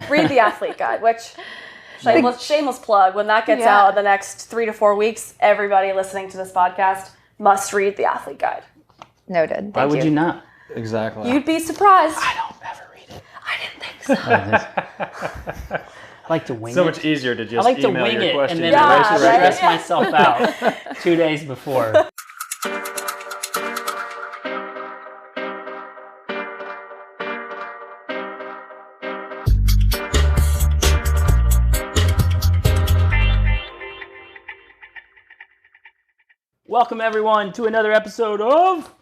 read the athlete guide, which shameless plug. When that gets out in the next 3 to 4 weeks, everybody listening to this podcast must read the athlete guide. Noted. Why would you not? Exactly. You'd be surprised. I don't ever read it. I didn't think so. I like to wing it. So much easier to just I like to email wing your it question and to then the race director. stress myself out 2 days before. Welcome everyone to another episode of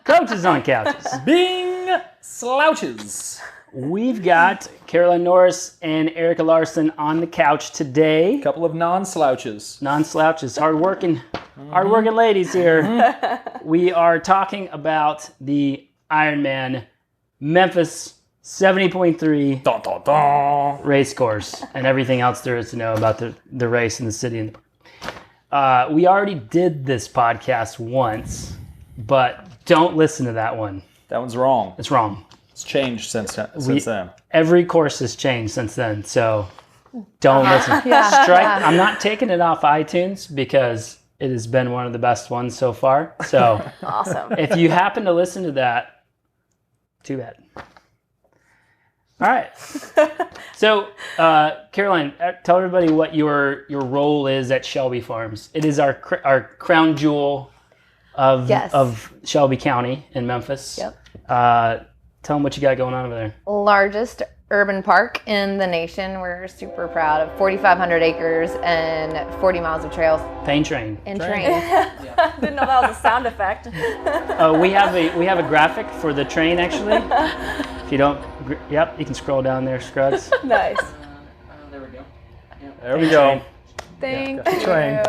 Coaches on Couches. Bing slouches. We've got Caroline Norris and Erika Larsen on the couch today. Couple of non-slouches. Non-slouches, hardworking ladies here. We are talking about the Ironman Memphis 70.3 Dun, dun, dun. race course and everything else there is to know about the race in the city. We already did this podcast once, but don't listen to that one. That one's wrong. It's wrong. It's changed since then. Every course has changed since then, so don't listen. I'm not taking it off iTunes because it has been one of the best ones so far. So Awesome. if you happen to listen to that, too bad. All right. So, Caroline, tell everybody what your role is at Shelby Farms. It is our crown jewel of Shelby County in Memphis. Yep. Tell them what you got going on over there. Largest urban park in the nation. We're super proud of 4,500 acres and 40 miles of trails Pain train. and trains. Didn't know that was a sound effect. We have a graphic for the train actually. If you don't, you can scroll down there, Scruggs. Nice. There we go. There we go. Thank got the you. train.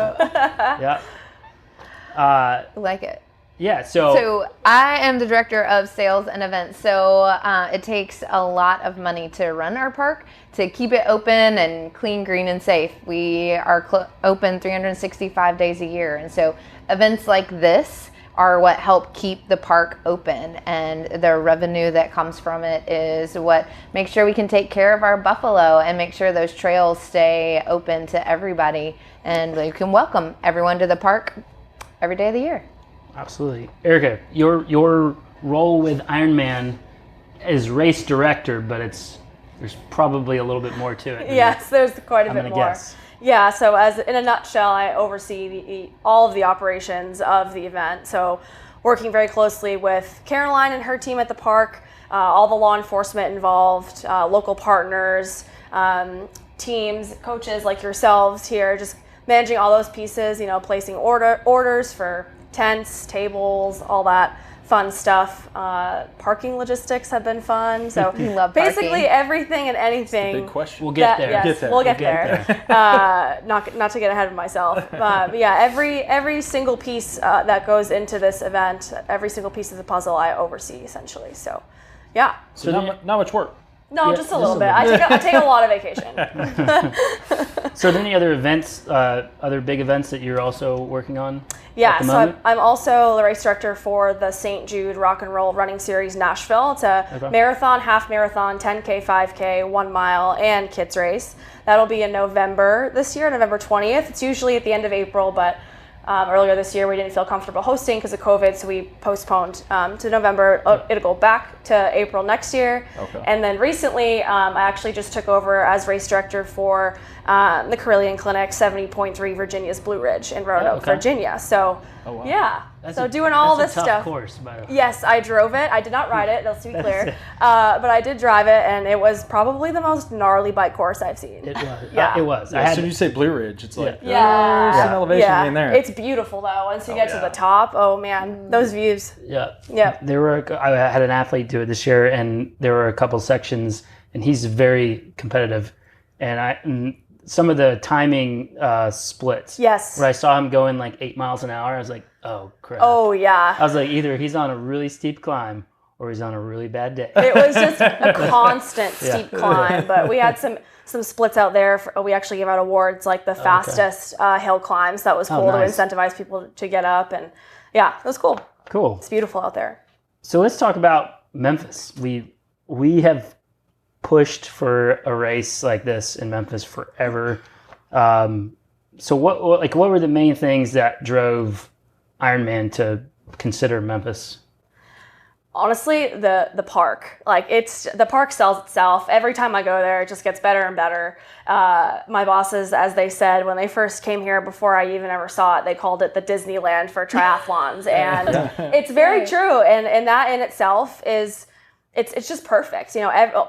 Yeah. Like it. Yeah. So I am the director of sales and events. So it takes a lot of money to run our park, to keep it open and clean, green, and safe. We are open 365 days a year. And so events like this are what help keep the park open, and the revenue that comes from it is what makes sure we can take care of our buffalo and make sure those trails stay open to everybody, and we can welcome everyone to the park every day of the year. Absolutely. Erika, your role with Ironman is race director, but there's probably a little bit more to it. Yes, there's quite a I'm bit gonna more. guess. Yeah, so as in a nutshell, I oversee all of the operations of the event. So working very closely with Caroline and her team at the park, all the law enforcement involved, local partners, teams, coaches like yourselves here, just managing all those pieces, placing orders for tents, tables, all that fun stuff. Parking logistics have been fun. So Love basically parking. everything and anything. Big question. We'll get there. Yes, we'll get there. Not to get ahead of myself. But yeah, every single piece that goes into this event, every single piece of the puzzle, I oversee essentially. So, yeah. So not much work. No, Yeah, just a little bit. I take a lot of vacation. So are there any other events, other big events that you're also working on? Yeah, at the so moment? I'm also the race director for the St. Jude Rock and Roll Running Series Nashville. It's a marathon, half marathon, 10K, 5K, 1 mile, and kids race. That'll be in November this year, November 20th. It's usually at the end of April, but earlier this year we didn't feel comfortable hosting because of COVID, so we postponed to November. It'll go back to April next year. Okay. And then recently, I actually just took over as race director for the Carillion Clinic 70.3 Virginia's Blue Ridge in Roanoke, Virginia. So, yeah. So doing all this tough stuff. Course, by the way. Yes, I drove it. I did not ride it, let's be clear. But I did drive it, and it was probably the most gnarly bike course I've seen. It was. Yeah. It was. Yeah, as soon as you say Blue Ridge, it's like, Yeah. there's an elevation in there. It's beautiful, though. Once you get to the top, oh, man, those views. Yeah. Yeah. I had an athlete do it this year, and there were a couple sections, and he's very competitive, and some of the timing splits. Yes. Where I saw him going like 8 miles an hour, I was like, oh crap. Oh, yeah. I was like, either he's on a really steep climb or he's on a really bad day. It was just a constant steep climb, but we had some splits out there. We actually gave out awards like the fastest hill climbs. That was cool nice. to incentivize people to get up, and yeah, it was cool. Cool. It's beautiful out there. So let's talk about Memphis. We have pushed for a race like this in Memphis forever. So what were the main things that drove Ironman to consider Memphis? Honestly, the park. The park sells itself. Every time I go there, it just gets better and better. My bosses, as they said, when they first came here, before I even ever saw it, they called it the Disneyland for triathlons. And it's very true. And that in itself is, it's just perfect.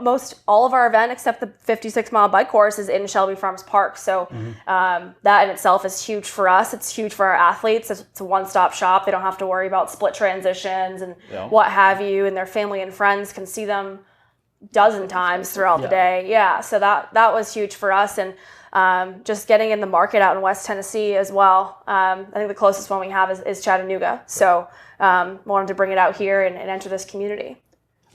Most all of our event, except the 56-mile bike course, is in Shelby Farms Park. So that in itself is huge for us. It's huge for our athletes. It's a one-stop shop. They don't have to worry about split transitions and what have you. And their family and friends can see them a dozen times throughout the day. Yeah, so that was huge for us. And just getting in the market out in West Tennessee as well. I think the closest one we have is Chattanooga. So wanted to bring it out here and enter this community.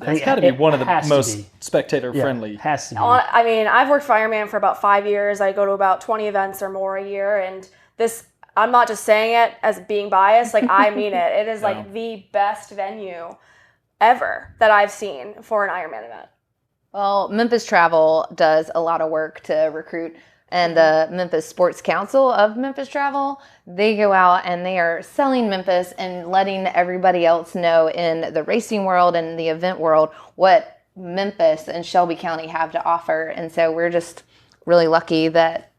It's got to be one of the most spectator-friendly. Has to be. I mean, I've worked for Ironman for about 5 years. I go to about 20 events or more a year. And this, I'm not just saying it as being biased. I mean it. It is the best venue ever that I've seen for an Ironman event. Well, Memphis Travel does a lot of work to recruit. And the Memphis Sports Council of Memphis Travel, they go out and they are selling Memphis and letting everybody else know in the racing world and the event world what Memphis and Shelby County have to offer. And so we're just really lucky that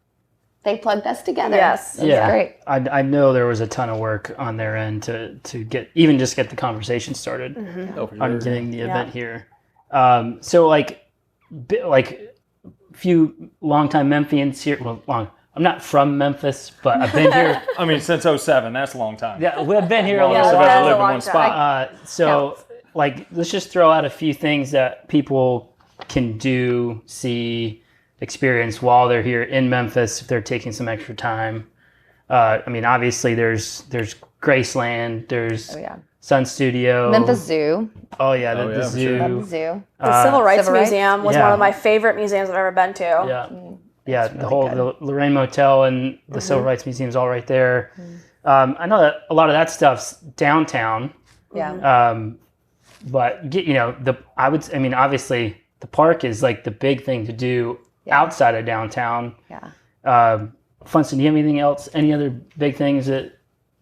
they plugged us together. Yes. It's great. I know there was a ton of work on their end to get the conversation started on getting the event here. So few longtime Memphians here. Well, I'm not from Memphis, but I've been here. I mean, since 2007, that's a long time. Yeah, we've been here a Longest little I've while. ever lived in one spot. Let's just throw out a few things that people can do, see, experience while they're here in Memphis if they're taking some extra time. Obviously, there's Graceland, there's Sun Studio, Memphis Zoo. Oh yeah, the zoo. Sure. Love the zoo. The Civil Rights Civil Rights? Museum was one of my favorite museums I've ever been to. Yeah, the Lorraine Motel and the Civil Rights Museum's all right there. I know that a lot of that stuff's downtown. Yeah. But obviously the park is like the big thing to do outside of downtown. Yeah. Funston, do you have anything else? Any other big things that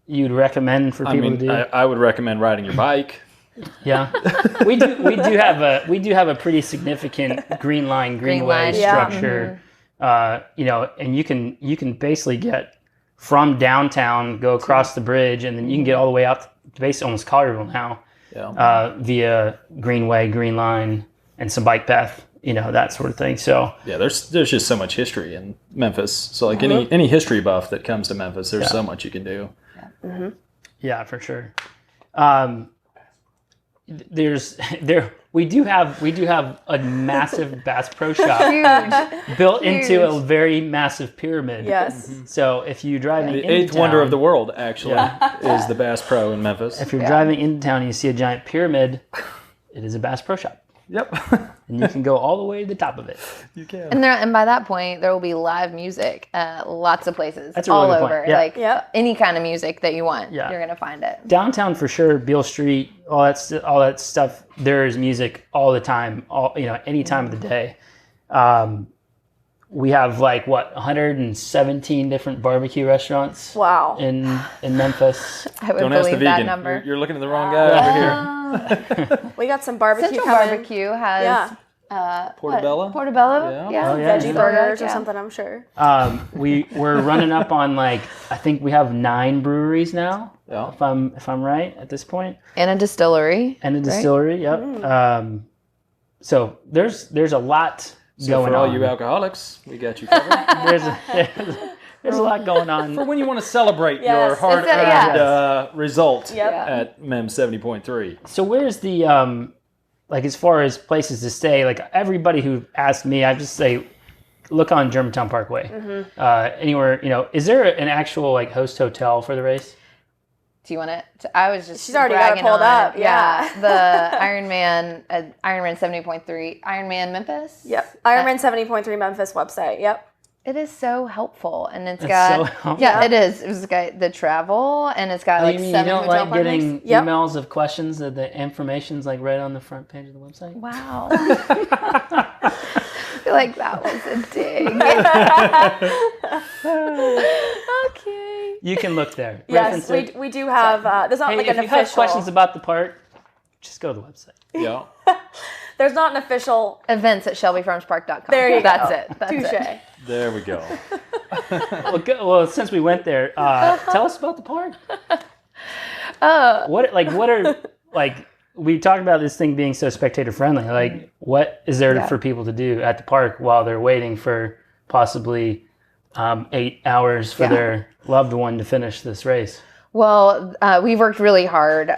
you'd recommend for people to do? I would recommend riding your bike. Yeah, we do have a pretty significant greenway structure. And you can basically get from downtown, go across the bridge, and then you can get all the way out to basically almost Collierville now via Greenway, Green Line, and some bike path. That sort of thing. So there's just so much history in Memphis. So any history buff that comes to Memphis, there's so much you can do. Yeah, for sure. We do have a massive Bass Pro Shop built into a very massive pyramid. Yes. So if you're driving the into eighth town, wonder of the world actually is the Bass Pro in Memphis. If you're driving into town and you see a giant pyramid, it is a Bass Pro Shop. Yep. And you can go all the way to the top of it. You can. And by that point, there will be live music at lots of places. That's a really all good over. point. Yeah. Any kind of music that you want, Yeah. you're going to find it. Downtown for sure, Beale Street, all that stuff. There is music all the time, any time of the day. We have 117 different barbecue restaurants. Wow. In Memphis. I would Don't ask the believe that vegan. number. You're looking at the wrong guy over here. We got some barbecue Central coming. Barbecue has Portobello? Portobello? Yeah. Oh, yeah. Veggie burgers or something, I'm sure. We're running up on I think we have 9 breweries now. Yeah. If I'm right at this point. And a distillery. And a distillery, yep. So there's a lot going for all on. you alcoholics, we got you covered. There's a lot going on. For when you want to celebrate Yes. your hard-earned result Yep. at MEM 70.3. So where's the as far as places to stay? Everybody who asked me, I just say, look on Germantown Parkway. Anywhere, is there an actual host hotel for the race? Do you want it? I was just She's already got it bragging pulled on- up, yeah. The Ironman 70.3 Ironman Memphis. Yep. Ironman 70.3 Memphis website. Yep. It is so helpful, and it's so got helpful. it is. It's got the travel, and it's got You 7 don't hotel like getting Yep. emails of questions that the information's right on the front page of the website? Wow. feel like that was a dig. Okay. You can look there. Yes, Reference it. we do have. There's not Hey, like if an you official. have questions about the park, just go to the website. Yeah. There's not an official. Events at ShelbyFarmsPark.com. There you That's go. it. That's Touche. it. There we go. Well, since we went there, tell us about the park. What are we talked about this thing being so spectator friendly. Like, what is there for people to do at the park while they're waiting for possibly 8 hours for their loved one to finish this race? Well, we've worked really hard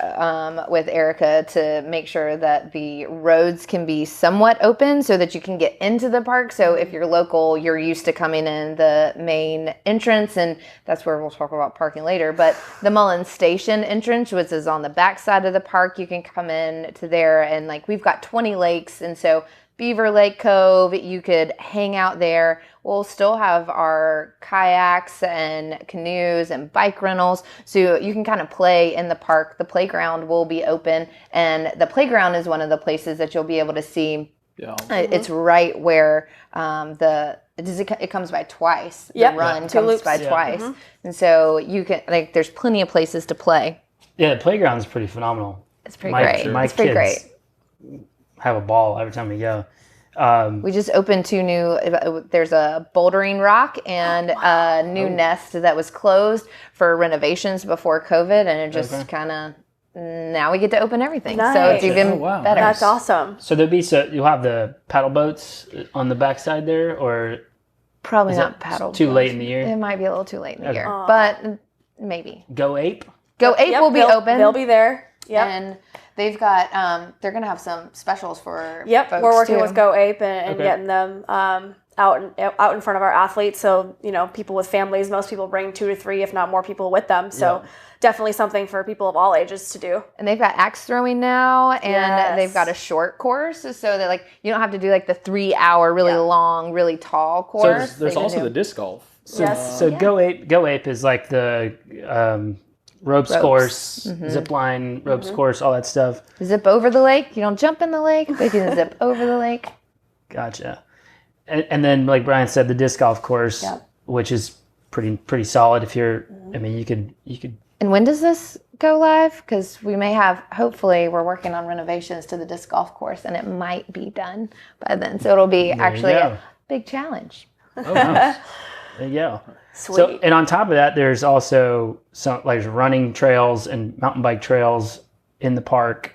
with Erika to make sure that the roads can be somewhat open so that you can get into the park. So if you're local, you're used to coming in the main entrance, and that's where we'll talk about parking later. But the Mullins Station entrance, which is on the back side of the park, you can come in to there, and like we've got 20 lakes, and so Beaver Lake Cove, you could hang out there. We'll still have our kayaks and canoes and bike rentals, so you can kind of play in the park. The playground will be open, and the playground is one of the places that you'll be able to see. Yeah. It's right where it comes by twice. Yep. The run Two comes loops. by twice, and so you can there's plenty of places to play. Yeah, the playground's pretty phenomenal. It's pretty great. My It's pretty kids great. have a ball every time we go. We just opened 2 new, there's a bouldering rock and a new nest that was closed for renovations before COVID, and it just kind of, now we get to open everything. So it's Nice. even better. That's awesome. So you'll have the paddle boats on the backside there, or Probably is not it paddle. too late in the year? It might be a little too late in the year, Aw. but maybe. Go Ape? Go 8 will be open. They'll be there. Yep. And they've got, they're going to have some specials for folks We're working too. with Go Ape and Okay. getting them out in front of our athletes. So, people with families, most people bring 2 to 3, if not more people with them. So definitely something for people of all ages to do. And they've got axe throwing now, and Yes. they've got a short course, so that you don't have to do the 3-hour, really long, really tall course. There's They can also do- the disc golf. Yes. So Go Ape is like the ropes course, zip line, ropes course, all that stuff. zip over the lake. You don't jump in the lake, but you can zip over the lake. Gotcha. And then, like Brian said, the disc golf course, which is pretty solid. If you're, I mean, you could. And when does this go live? Because we may have, hopefully, we're working on renovations to the disc golf course, and it might be done by then. So it'll be actually go. a big challenge. Oh, nice. There you go. Sweet. So, and on top of that, there's also some running trails and mountain bike trails in the park.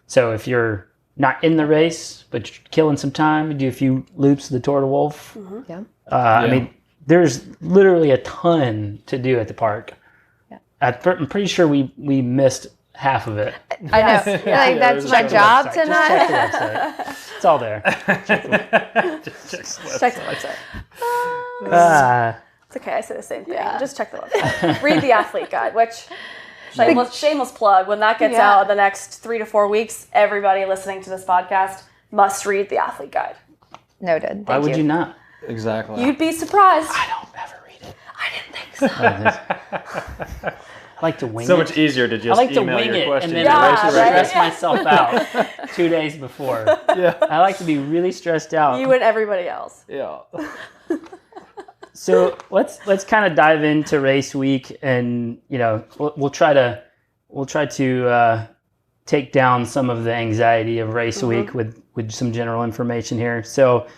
So if you're not in the race, but you're killing some time, you do a few loops of the Tour de Wolf. Yeah. I mean, there's literally a ton to do at the park. Yeah. I'm pretty sure we missed half of it. I know. That's there's my a job Just check tonight. the website. It's all there. Check the website. It's okay. I say the same thing. Just check the website. Read the athlete guide, which shameless plug. When that gets out in the next 3 to 4 weeks, everybody listening to this podcast must read the athlete guide. Noted. Why would you not? Exactly. You'd be surprised. I don't ever read it. I didn't think so. I like to wing so it. much easier to I just like to email wing your it question and to then the race director. stress myself out 2 days before. Yeah. I like to be really stressed out. You and everybody else. Yeah. So let's kind of dive into race week, and we'll try to take down some of the anxiety of race week with some general information here. So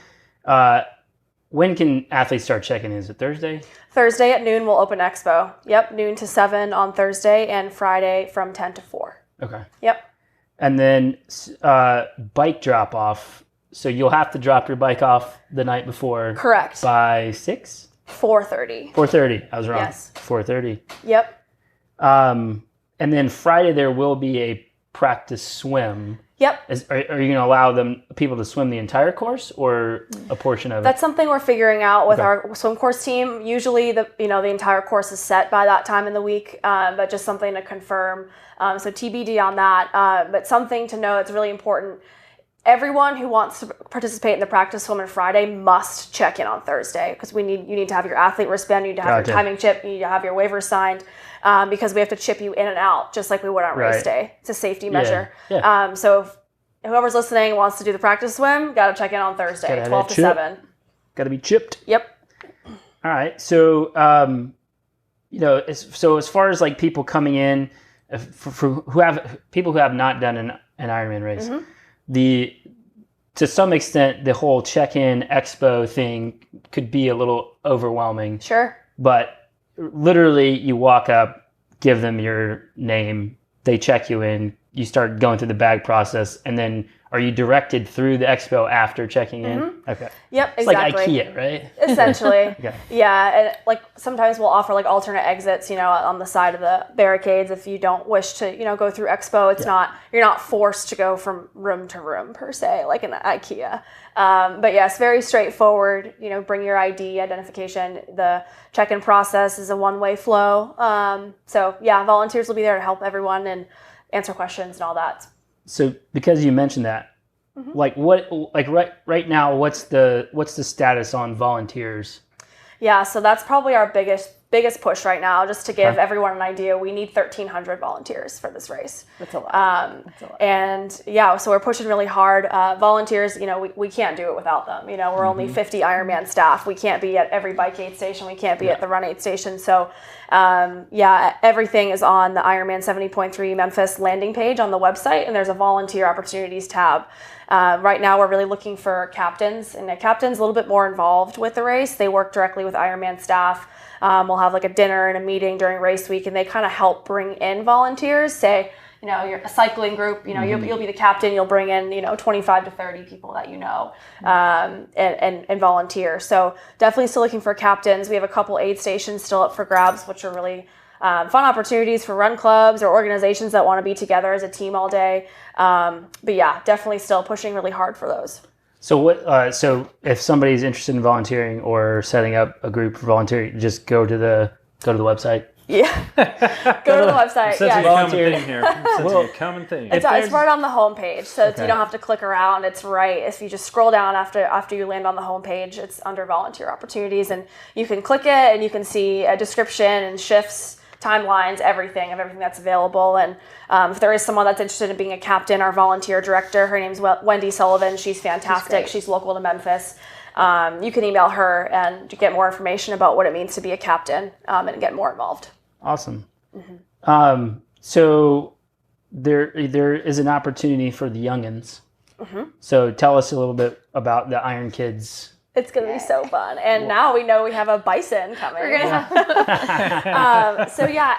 when can athletes start checking in? Is it Thursday? Thursday at noon, we'll open Expo. Yep, noon to 7 on Thursday, and Friday from 10 to 4. Okay. Yep. And then bike drop off. So you'll have to drop your bike off the night before. Correct. By 6? 4:30. 4:30. I was wrong. Yes. 4:30. Yep. And then Friday there will be a practice swim. Yep. Are you going to allow people to swim the entire course or a portion of it? That's something we're figuring out with our swim course team. Usually the entire course is set by that time in the week, but just something to confirm. So TBD on that. But something to know, it's really important. Everyone who wants to participate in the practice swim on Friday must check in on Thursday, because you need to have your athlete wristband, you need to have your timing chip, you need to have your waiver signed, because we have to chip you in and out just like we would on race day. It's a safety measure. Yeah. So whoever's listening and wants to do the practice swim, got to check in on Thursday, 12 to 7. Got to be chipped. Yep. All right. So, as far as like people coming in, people who have not done an Ironman race, to some extent, the whole check-in expo thing could be a little overwhelming. Sure. But literally, you walk up, give them your name, they check you in, you start going through the bag process, and then are you directed through the expo after checking in? Okay. Yep, it's exactly. like IKEA, right? Essentially. Okay. Yeah, and like sometimes we'll offer like alternate exits, on the side of the barricades if you don't wish to, go through expo. It's you're not forced to go from room to room per se, like in IKEA. But yes, very straightforward. Bring your ID, identification. The check-in process is a one-way flow. So yeah, volunteers will be there to help everyone and answer questions and all that. So because you mentioned that, right now, what's the status on volunteers? Yeah, so that's probably our biggest push right now. Just to give everyone an idea, we need 1,300 volunteers for this race. That's a lot. And yeah, so we're pushing really hard. Volunteers, we can't do it without them. We're only 50 Ironman staff. We can't be at every bike aid station. We can't be at the run aid station. So everything is on the Ironman 70.3 Memphis landing page on the website, and there's a volunteer opportunities tab. Right now, we're really looking for captains, and a captain's a little bit more involved with the race. They work directly with Ironman staff. We'll have like a dinner and a meeting during race week, and they kind of help bring in volunteers. Say, you're a cycling group, you'll be the captain, you'll bring in, 25 to 30 people that and volunteer. So definitely still looking for captains. We have a couple aid stations still up for grabs, which are really fun opportunities for run clubs or organizations that want to be together as a team all day. But yeah, definitely still pushing really hard for those. So so if somebody's interested in volunteering or setting up a group for volunteering, just go to the website. Yeah, go to the website. It's a common thing here. It's a common thing. It's right on the homepage, so you don't have to click around. It's right. If you just scroll down after you land on the homepage, it's under volunteer opportunities, and you can click it, and you can see a description and shifts, timelines, everything that's available. And if there is someone that's interested in being a captain, our volunteer director, her name's Wendy Sullivan. She's fantastic. She's local to Memphis. You can email her and get more information about what it means to be a captain and get more involved. Awesome. So there is an opportunity for the youngins. So tell us a little bit about the Iron Kids. It's going to be so fun. And now we know we have a bison coming. We're going to have...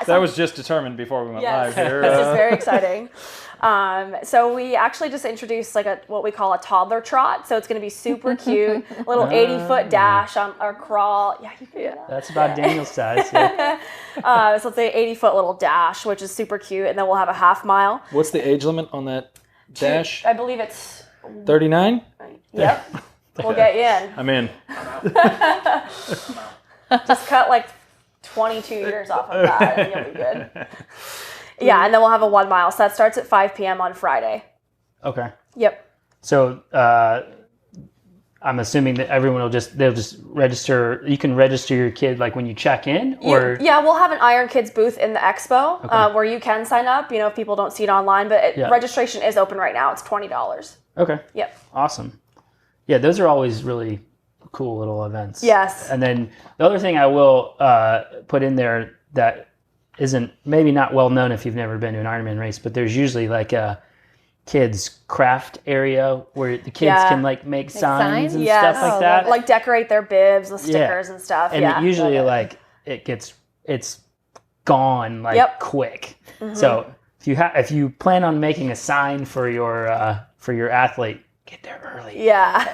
That was just determined before we went live here. This is very exciting. So we actually just introduced what we call a toddler trot. So it's going to be super cute. A little 80-foot dash or crawl. Yeah, you can do that. That's about Daniel's size. Yeah. So it's an 80-foot little dash, which is super cute. And then we'll have a half mile. What's the age limit on that dash? I believe it's... 39? Yep. We'll get you in. I'm in. Just cut 22 years off of that and you'll be good. Yeah, and then we'll have a 1 mile. So that starts at 5 p.m. on Friday. Okay. Yep. So I'm assuming that everyone they'll just register. You can register your kid when you check in, or we'll have an Iron Kids booth in the expo where you can sign up. If people don't see it online, but registration is open right now. It's $20. Okay. Yep. Awesome. Yeah, those are always really cool little events. Yes. And then the other thing I will put in there that isn't maybe not well known if you've never been to an Ironman race, but there's usually a kids craft area where the kids can make signs and stuff like that. Decorate their bibs with stickers and stuff. And usually it's gone quick. Mm-hmm. So if you plan on making a sign for your athlete, get there early. Yeah.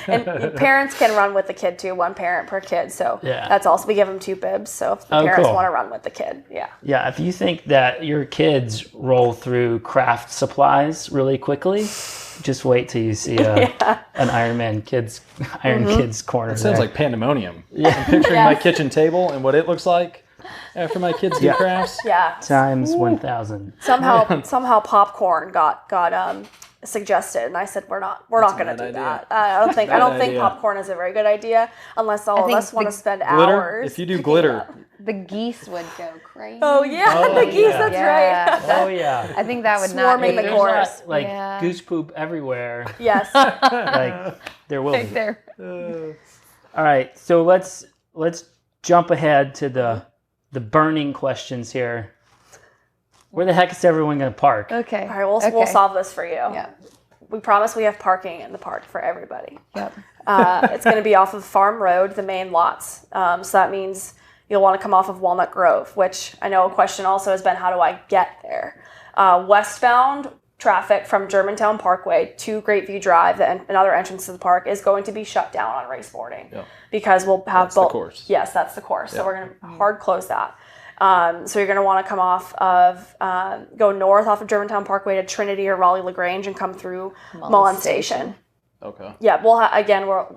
And parents can run with the kid too, 1 parent per kid. So that's also, we give them 2 bibs. So if the parents want to run with the kid, Yeah, if you think that your kids roll through craft supplies really quickly, just wait till you see an Ironman Kids corner. It sounds like pandemonium. Yeah. I'm picturing my kitchen table and what it looks like after my kids do crafts. Yeah. Times 1,000. Somehow popcorn got suggested, and I said we're not going to bad do idea. that. I don't think idea. popcorn is a very good idea unless all of think us want to spend Glitter. hours. If you do glitter, The geese would go crazy. Oh yeah, the geese. yeah. That's Yeah. right. Oh yeah. I think that would Swarming not the be There's course. not, like Yeah. goose poop everywhere. Yes. Like there will right be. there. All right, so let's jump ahead to the burning questions here. Where the heck is everyone going to park? Okay. All right, we'll solve this for you. Yeah. We promise we have parking in the park for everybody. Yep. It's going to be off of Farm Road, the main lots. So that means you'll want to come off of Walnut Grove, which I know a question also has been, how do I get there? Westbound traffic from Germantown Parkway to Great View Drive, another entrance to the park, is going to be shut down on race morning because we'll have That's the course. Yes, that's the course. So we're going to hard close that. So you're going to want to come off of, go north off of Germantown Parkway to Trinity or Raleigh-LaGrange and come through Mullen Station. Okay. Yeah,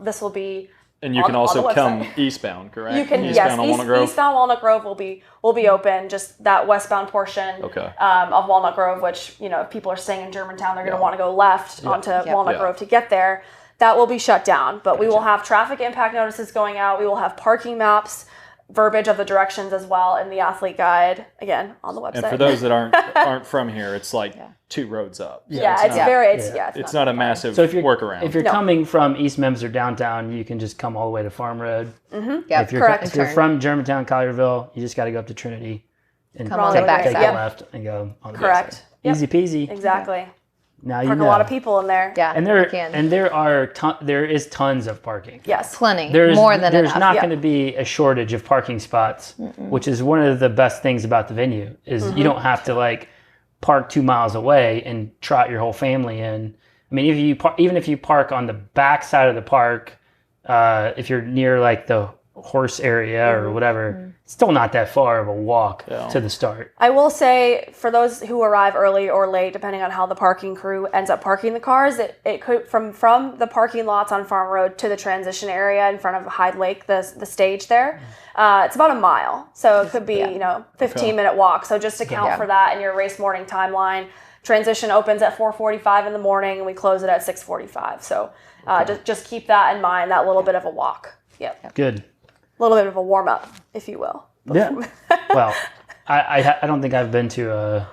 this will be. And you on- can on also the come website. eastbound, correct? You can eastbound on Walnut Grove. eastbound Walnut Grove will be open. Just that westbound portion of Walnut Grove, which if people are staying in Germantown, they're going to want to go left onto Walnut Grove to get there. That will be shut down, but we will have traffic impact notices going out. We will have parking maps, verbiage of the directions as well in the athlete guide, again on the website. And for those that aren't from here, it's like 2 roads up. It's not a massive So if you're workaround. If you're coming from East Memphis or downtown, you can just come all the way to Farm Road. Yep. If you're Correct. if you're from Germantown, Collierville, you just got to go up to Trinity and Come on the take backside. a left and go on the Correct. backside. Easy peasy. Exactly. Now you Park know. a lot of people in there. Yeah. And there is tons of parking. Yes. Plenty. There's More than there's enough. not going to be a shortage of parking spots, which is one of the best things about the venue is you don't have to park 2 miles away and trot your whole family in. I mean, even if you park on the back side of the park, if you're near the horse area or whatever, it's still not that far of a walk to the start. I will say, for those who arrive early or late, depending on how the parking crew ends up parking the cars, it could from the parking lots on Farm Road to the transition area in front of Hyde Lake, the stage there. It's about a mile, so it could be 15-minute walk. So just account for that in your race morning timeline. Transition opens at 4:45 in the morning, and we close it at 6:45. So just keep that in mind. That little bit of a walk. Yep. Good. A little bit of a warm up, if you will. Yeah. Well, I don't think I've been to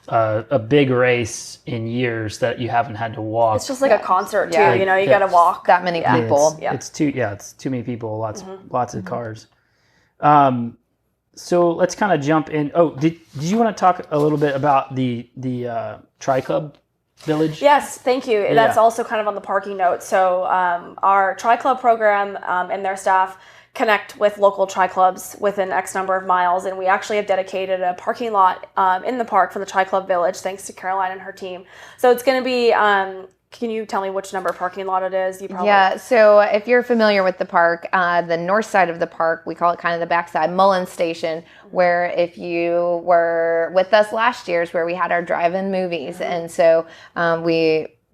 a big race in years that you haven't had to walk. It's just like a concert too. Yeah. You got to walk. That many people. It's too many people. Lots of cars. So let's kind of jump in. Oh, did you want to talk a little bit about the Tri-Club Village? Yes, thank you. That's also kind of on the parking note. So our Tri-Club program and their staff connect with local Tri-Clubs within X number of miles, and we actually have dedicated a parking lot in the park for the Tri-Club Village, thanks to Caroline and her team. So it's going to be, can you tell me which number parking lot it is? Yeah, so if you're familiar with the park, the north side of the park, we call it kind of the backside, Mullen Station, where if you were with us last year is where we had our drive-in movies. And so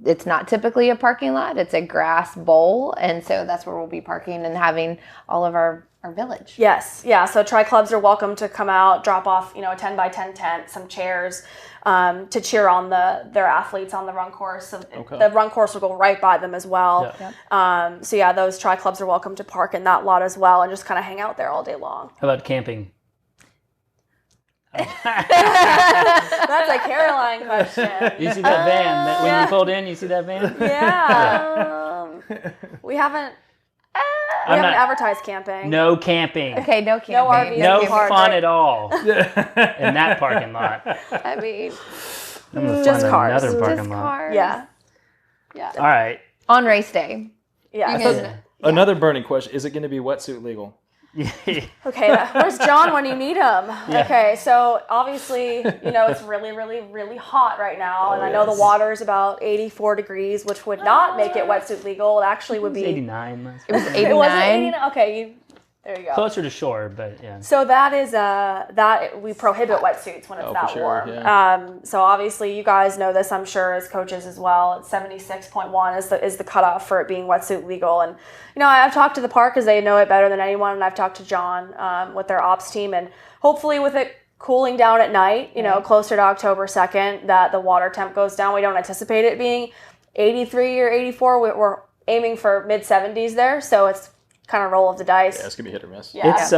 it's not typically a parking lot, it's a grass bowl. And so that's where we'll be parking and having all of our village. Yes, yeah. So Tri-Clubs are welcome to come out, drop off, a 10 by 10 tent, some chairs, to cheer on their athletes on the run course. So the run course will go right by them as well. Yeah. So those Tri-Clubs are welcome to park in that lot as well and just kind of hang out there all day long. How about camping? That's a Caroline question. You see that van when you pulled in? You see that van? Yeah. We haven't advertised camping. No camping. Okay, no camping. No RV. No Park, fun right? at all in that parking lot. I mean, I'm gonna Just find cars. another parking just lot. cars. Yeah. All right. On race day. Yeah. You can- Another burning question: is it going to be wetsuit legal? Okay, where's John when you need him? Okay, so obviously, it's really, really, really hot right now, and I know the water is about 84 degrees, which would not make it wetsuit legal. It actually would be 89. It was 89. It wasn't 89. Okay, there you go. Closer to shore, but yeah. So that is that we prohibit wetsuits when it's that for sure, warm. yeah. So obviously you guys know this, I'm sure, as coaches as well. It's 76.1 is the cutoff for it being wetsuit legal. And I've talked to the park because they know it better than anyone, and I've talked to John with their ops team, and hopefully with it cooling down at night, closer to October 2nd, that the water temp goes down. We don't anticipate it being 83 or 84. We're aiming for mid-70s there, so it's kind of roll of the dice. Yeah, it's going to be hit or miss. Yeah. It's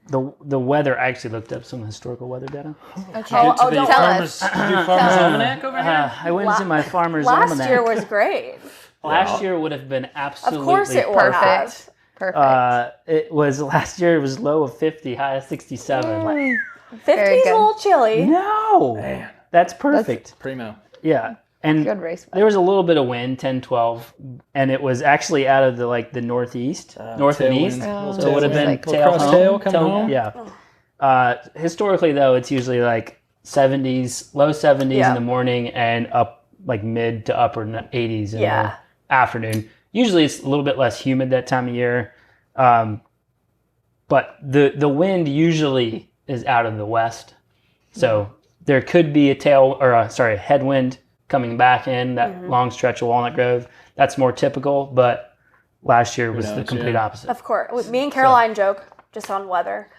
the weather. I actually looked up some historical weather data. Okay. don't tell us. Did you do Farmer's Almanac over here? I went into my farmer's Last almanac. year was great. Last year would have been absolutely Of course it would perfect. have. Perfect. It was last year. It was low of 50, high of 67. 50's a good. little chilly. No, Man. That's perfect. Primo. Yeah, and Good race weather. there was a little bit of wind, 10, 12, and it was actually out of the northeast, north and east. tailwind. So it would have been Like tail cross home, tail coming home? Yeah. Historically, though, it's usually like 70s, low 70s Yeah. in the morning, and up like mid to upper 80s in Yeah. the afternoon. Usually, it's a little bit less humid that time of year, but the wind usually is out of the west, so there could be a headwind coming back in that long stretch of Walnut Grove. That's more typical, but last year was the knows, complete yeah. opposite. Of course. Me and Caroline joke just on weather.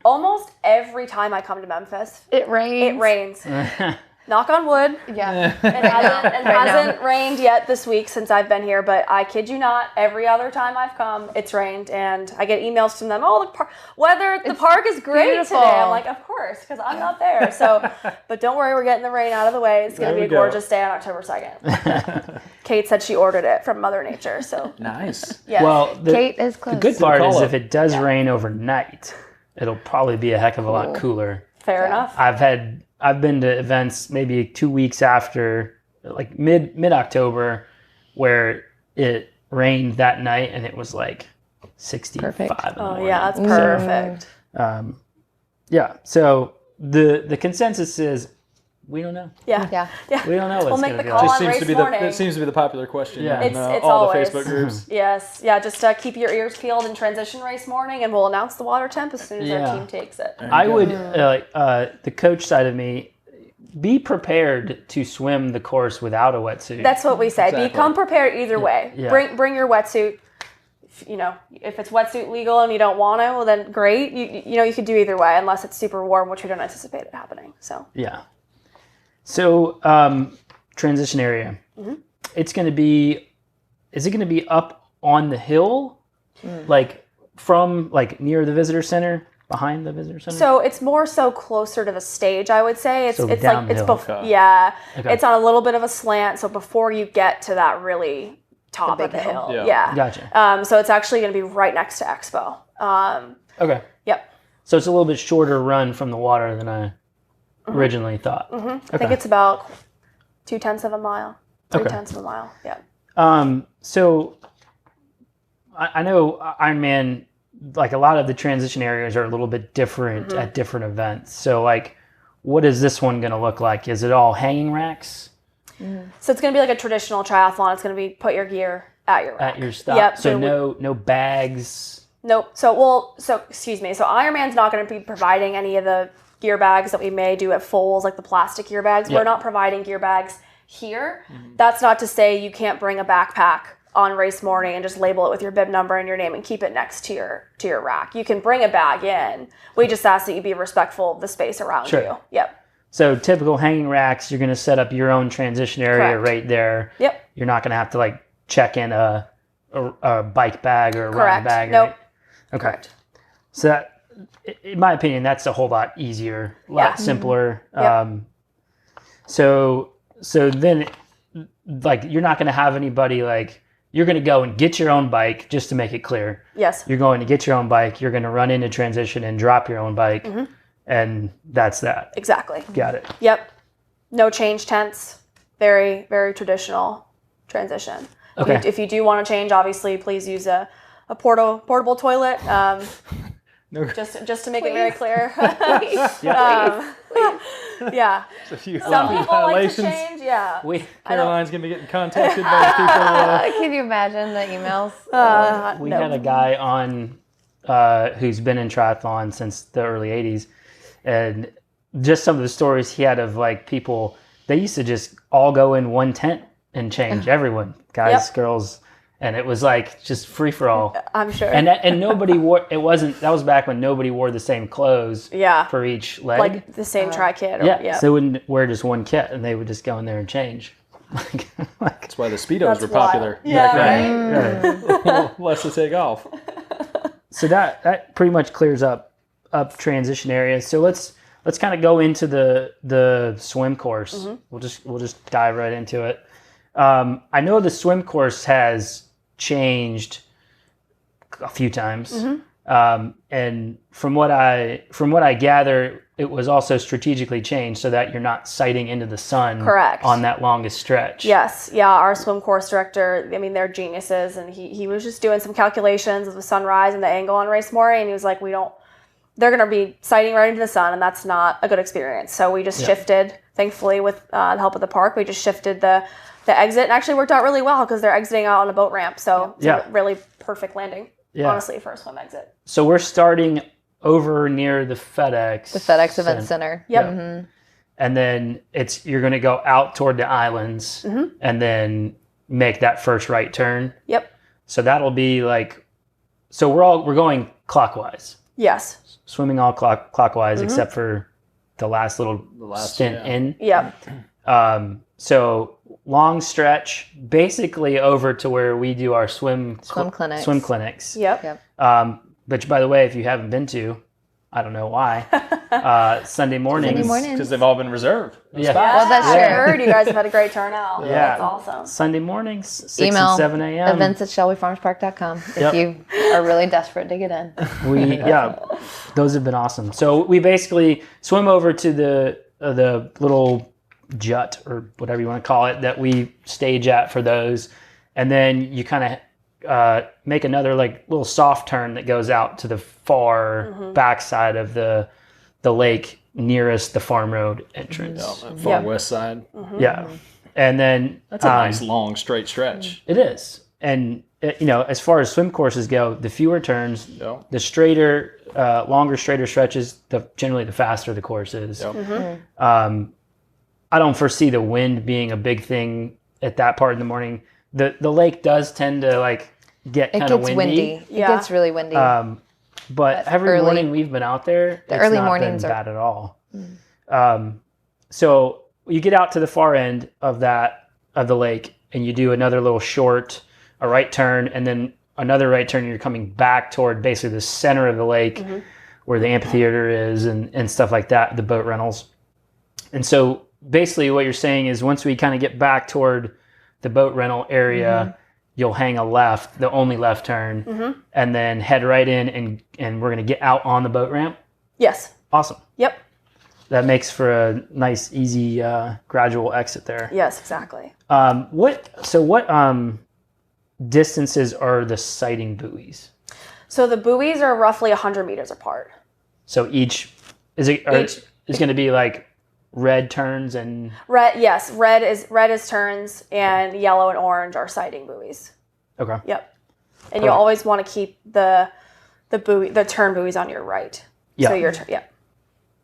Almost every time I come to Memphis, It rains. it rains. Knock on wood. Yeah. It hasn't rained yet this week since I've been here, but I kid you not, every other time I've come, it's rained, and I get emails from them. Oh, the park is great beautiful. today. I'm like, of course, because I'm not there. So, but don't worry, we're getting the rain out of the way. It's going to There be a we go. gorgeous day on October 2nd. Kate said she ordered it from Mother Nature, so Nice. yeah. Well, Kate is close. the good part is call-up. if it does rain overnight, it'll probably be a heck of a lot cooler. fair enough. I've been to events maybe 2 weeks after, like mid October, where it rained that night and it was like 65 Perfect. in the Oh morning. yeah, that's perfect. Yeah. So the consensus is we don't know. Yeah. Yeah. We don't know. What We'll it's make gonna the be call like. on race morning. That seems to be the popular question Yeah. in It's all always. the Facebook groups. Yes. Yeah. Just keep your ears peeled in transition race morning, and we'll announce the water temp as soon as Yeah. our team takes it. I would the coach side of me. Be prepared to swim the course without a wetsuit. That's what we say. Exactly. Become prepared either way. Yeah. Bring your wetsuit. If it's wetsuit legal and you don't want to, well then great. You could do either way unless it's super warm, which we don't anticipate it happening. So Yeah. So transition area. It's going to be. Is it going to be up on the hill, like from like near the visitor center, behind the visitor center? So it's more so closer to the stage, I would say. It's So like downhill. Okay. yeah. Okay. It's on a little bit of a slant, so before you get to that really top of big the hill. hill. Yeah. Gotcha. So it's actually going to be right next to Expo. Okay. Yep. So it's a little bit shorter run from the water than I originally thought. I think it's about 0.2 of a mile, Okay. 0.3 of a mile. Yeah. So I know Ironman, like a lot of the transition areas are a little bit different at different events. So like, what is this one going to look like? Is it all hanging racks So it's going to be like a traditional triathlon. It's going to be put your gear at your rack. at your stop? Yep. So no bags. Nope. Excuse me. So Ironman's not going to be providing any of the gear bags that we may do at Foals, like the plastic gear bags. Yep. We're not providing gear bags here. That's not to say you can't bring a backpack on race morning and just label it with your bib number and your name and keep it next to your rack. You can bring a bag in. We just ask that you be respectful of the space around Sure. you. Yep. So typical hanging racks, you're going to set up your own transition area Correct. right there. Yep. You're not going to have to like check in a bike bag or a run Correct. bag. Nope. Okay. Correct. So that, in my opinion, that's a whole lot easier, a lot Yeah. simpler. Yep. So then, like, you're not going to have anybody like, you're going to go and get your own bike, just to make it clear. Yes. You're going to get your own bike. You're going to run into transition and drop your own bike. And that's that. Exactly. Got it. Yep. No change tents. Very, very traditional transition. Okay. If you do want to change, obviously, please use a portable toilet. No. Just to make it very clear. Yeah. Yeah. A few Some people like to violations. change. Yeah. Caroline's going to be getting contacted by people. Can you imagine the emails? We no. had a guy on who's been in triathlon since the early 80s. And just some of the stories he had of like people, they used to just all go in one tent and change everyone, guys, Yep. girls. and it was like just free for all. I'm sure. And nobody wore. It wasn't. That was back when nobody wore the same clothes. Yeah. For each leg. Like the same tri kit. Yeah. So they wouldn't wear just one kit, and they would just go in there and change. That's why the Speedos were wild. popular. Yeah. Right. Less to take off. So that pretty much clears up transition areas. So let's kind of go into the swim course. Mm-hmm. We'll just dive right into it. I know the swim course has changed a few times, and from what I gather, it was also strategically changed so that you're not sighting into the sun. Correct. On that longest stretch. Yes. Yeah. Our swim course director, I mean, they're geniuses, and he was just doing some calculations of the sunrise and the angle on Race Morey, and he was like, they're going to be sighting right into the sun, and that's not a good experience. So we just shifted, thankfully, with the help of the park, we just shifted the exit, and actually worked out really well because they're exiting out on a boat ramp. So it's a really perfect landing, honestly, for a swim exit. So we're starting over near the FedEx. The FedEx Event Center. Yep. Mm-hmm. And then you're going to go out toward the islands and then make that first right turn. Yep. So that'll be like, so we're going clockwise. Yes. Swimming all clockwise except for the last stint in. Yep. So long stretch, basically over to where we do our swim clinics. Yep. Which, by the way, if you haven't been to, I don't know why, Sunday mornings. Because they've all been reserved. Yeah. Well, that's I true. heard you guys have had a great turnout. Yeah. That's awesome. Sunday mornings, 6 Email and 7 a.m. events@shelbyfarmspark.com if you are really desperate to get in. Those have been awesome. So we basically swim over to the little jut or whatever you want to call it that we stage at for those, and then you kind of make another like little soft turn that goes out to the far backside of the lake nearest the farm road entrance. Far west side. Yeah, and then That's a nice long straight stretch. It is, and as far as swim courses go, the fewer turns, the straighter, longer, straighter stretches, generally the faster the course is. I don't foresee the wind being a big thing at that part in the morning. The lake does tend to like get kind of windy. It gets really windy. But every morning we've been out there, it's early not mornings been bad at all. So you get out to the far end of the lake, and you do another little a right turn, and then another right turn. You're coming back toward basically the center of the lake, where the amphitheater is, and stuff like that, the boat rentals. And so basically what you're saying is once we kind of get back toward the boat rental area, you'll hang a left, the only left turn, and then head right in, and we're going to get out on the boat ramp. Yes. Awesome. Yep. That makes for a nice, easy, gradual exit there. Yes, exactly. What distances are the sighting buoys? So the buoys are roughly 100 meters apart. So each is going to be like red turns and red. Yes, red is turns, and yellow and orange are sighting buoys. Okay. Yep. And you always want to keep the turn buoys on your right. Yeah. So your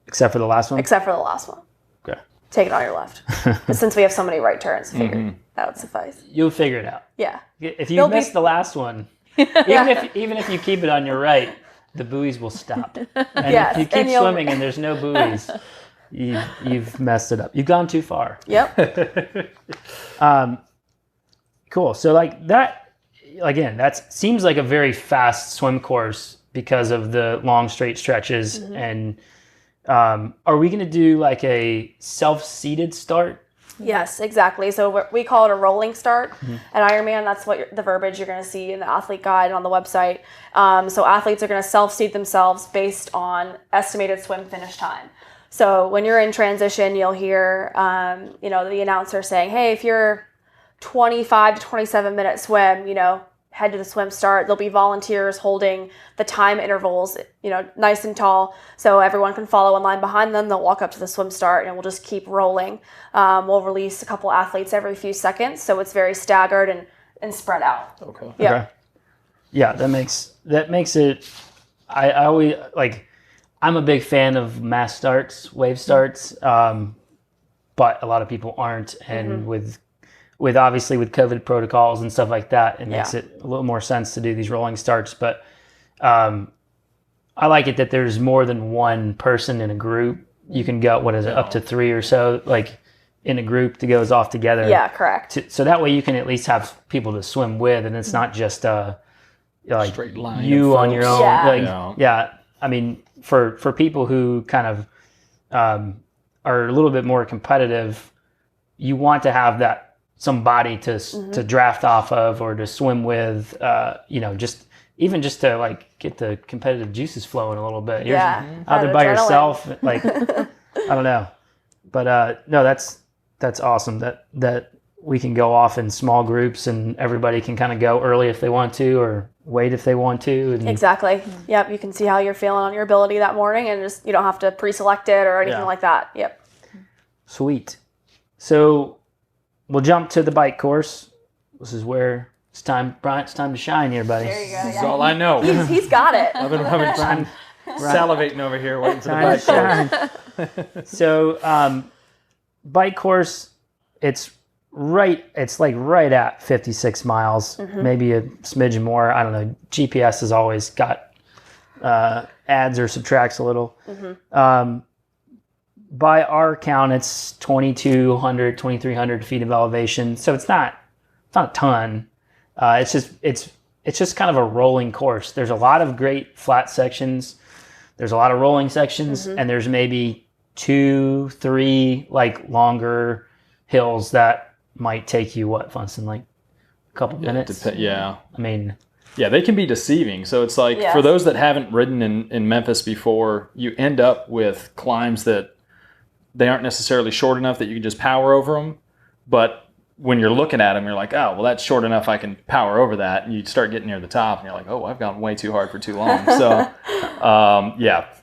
except for the last one. Except for the last one. Okay. Take it on your left. But since we have so many right turns, I figured that would suffice. You'll figure it out. Yeah. If you miss the last one, even if you keep it on your right, the buoys will stop. And if you keep swimming and there's no buoys, you've messed it up. You've gone too far. Yep. Cool. So like that, again, that seems like a very fast swim course because of the long straight stretches. And are we going to do like a self-seated start? Yes, exactly. So we call it a rolling start at Ironman. That's what the verbiage you're going to see in the athlete guide on the website. So athletes are going to self-seed themselves based on estimated swim finish time. So when you're in transition, you'll hear, the announcer saying, hey, if you're 25 to 27 minute swim, head to the swim start. There'll be volunteers holding the time intervals, nice and tall, so everyone can follow in line behind them. They'll walk up to the swim start, and we'll just keep rolling. We'll release a couple athletes every few seconds, so it's very staggered and spread out. Okay. Yeah. Okay. Yeah, that makes it. I always like. I'm a big fan of mass starts, wave starts, but a lot of people aren't. And with with COVID protocols and stuff like that, it makes it a little more sense to do these rolling starts. But I like it that there's more than one person in a group. You can go, up to 3 or so, like in a group that goes off together. Yeah, correct. So that way you can at least have people to swim with, and it's not just like straight line you on your own. Yeah. I mean, for people who kind of are a little bit more competitive, you want to have that somebody to draft off of or to swim with. Just to like get the competitive juices flowing a little bit. You're out there by yourself, like I don't know, but no, that's awesome that we can go off in small groups and everybody can kind of go early if they want to or wait if they want to. And exactly. Yep. You can see how you're feeling on your ability that morning, and just you don't have to pre-select it or anything like that. Yep. Sweet. So we'll jump to the bike course. This is where it's time, Brian. It's time to shine here, buddy. There you go. That's all I know. He's got it. I've been salivating over here waiting for the bike course. So, bike course, it's right at 56 miles, maybe a smidgen more. I don't know. GPS has always got adds or subtracts a little. By our count, it's 2,200, 2,300 feet of elevation. So it's not a ton. It's just kind of a rolling course. There's a lot of great flat sections. There's a lot of rolling sections, and there's maybe 2, 3 like longer hills that might take you Funston, like a couple minutes. I mean, they can be deceiving. So it's like for those that haven't ridden in Memphis before, you end up with climbs that they aren't necessarily short enough that you can just power over them, but when you're looking at them, you're like, oh, well, that's short enough. I can power over that. And you start getting near the top, and you're like, oh, I've gone way too hard for too long. So,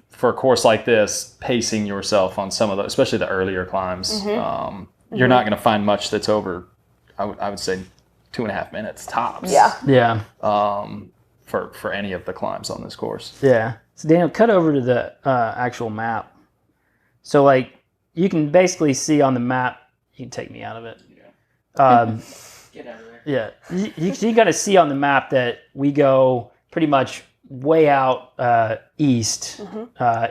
for a course like this, pacing yourself on some of the, especially the earlier climbs, you're not going to find much that's over, I would say, 2.5 minutes tops. Yeah. For any of the climbs on this course. Yeah. So Daniel, cut over to the actual map. So like you can basically see on the map. You can take me out of it. Get out of there. Yeah, you got to see on the map that we go pretty much way out east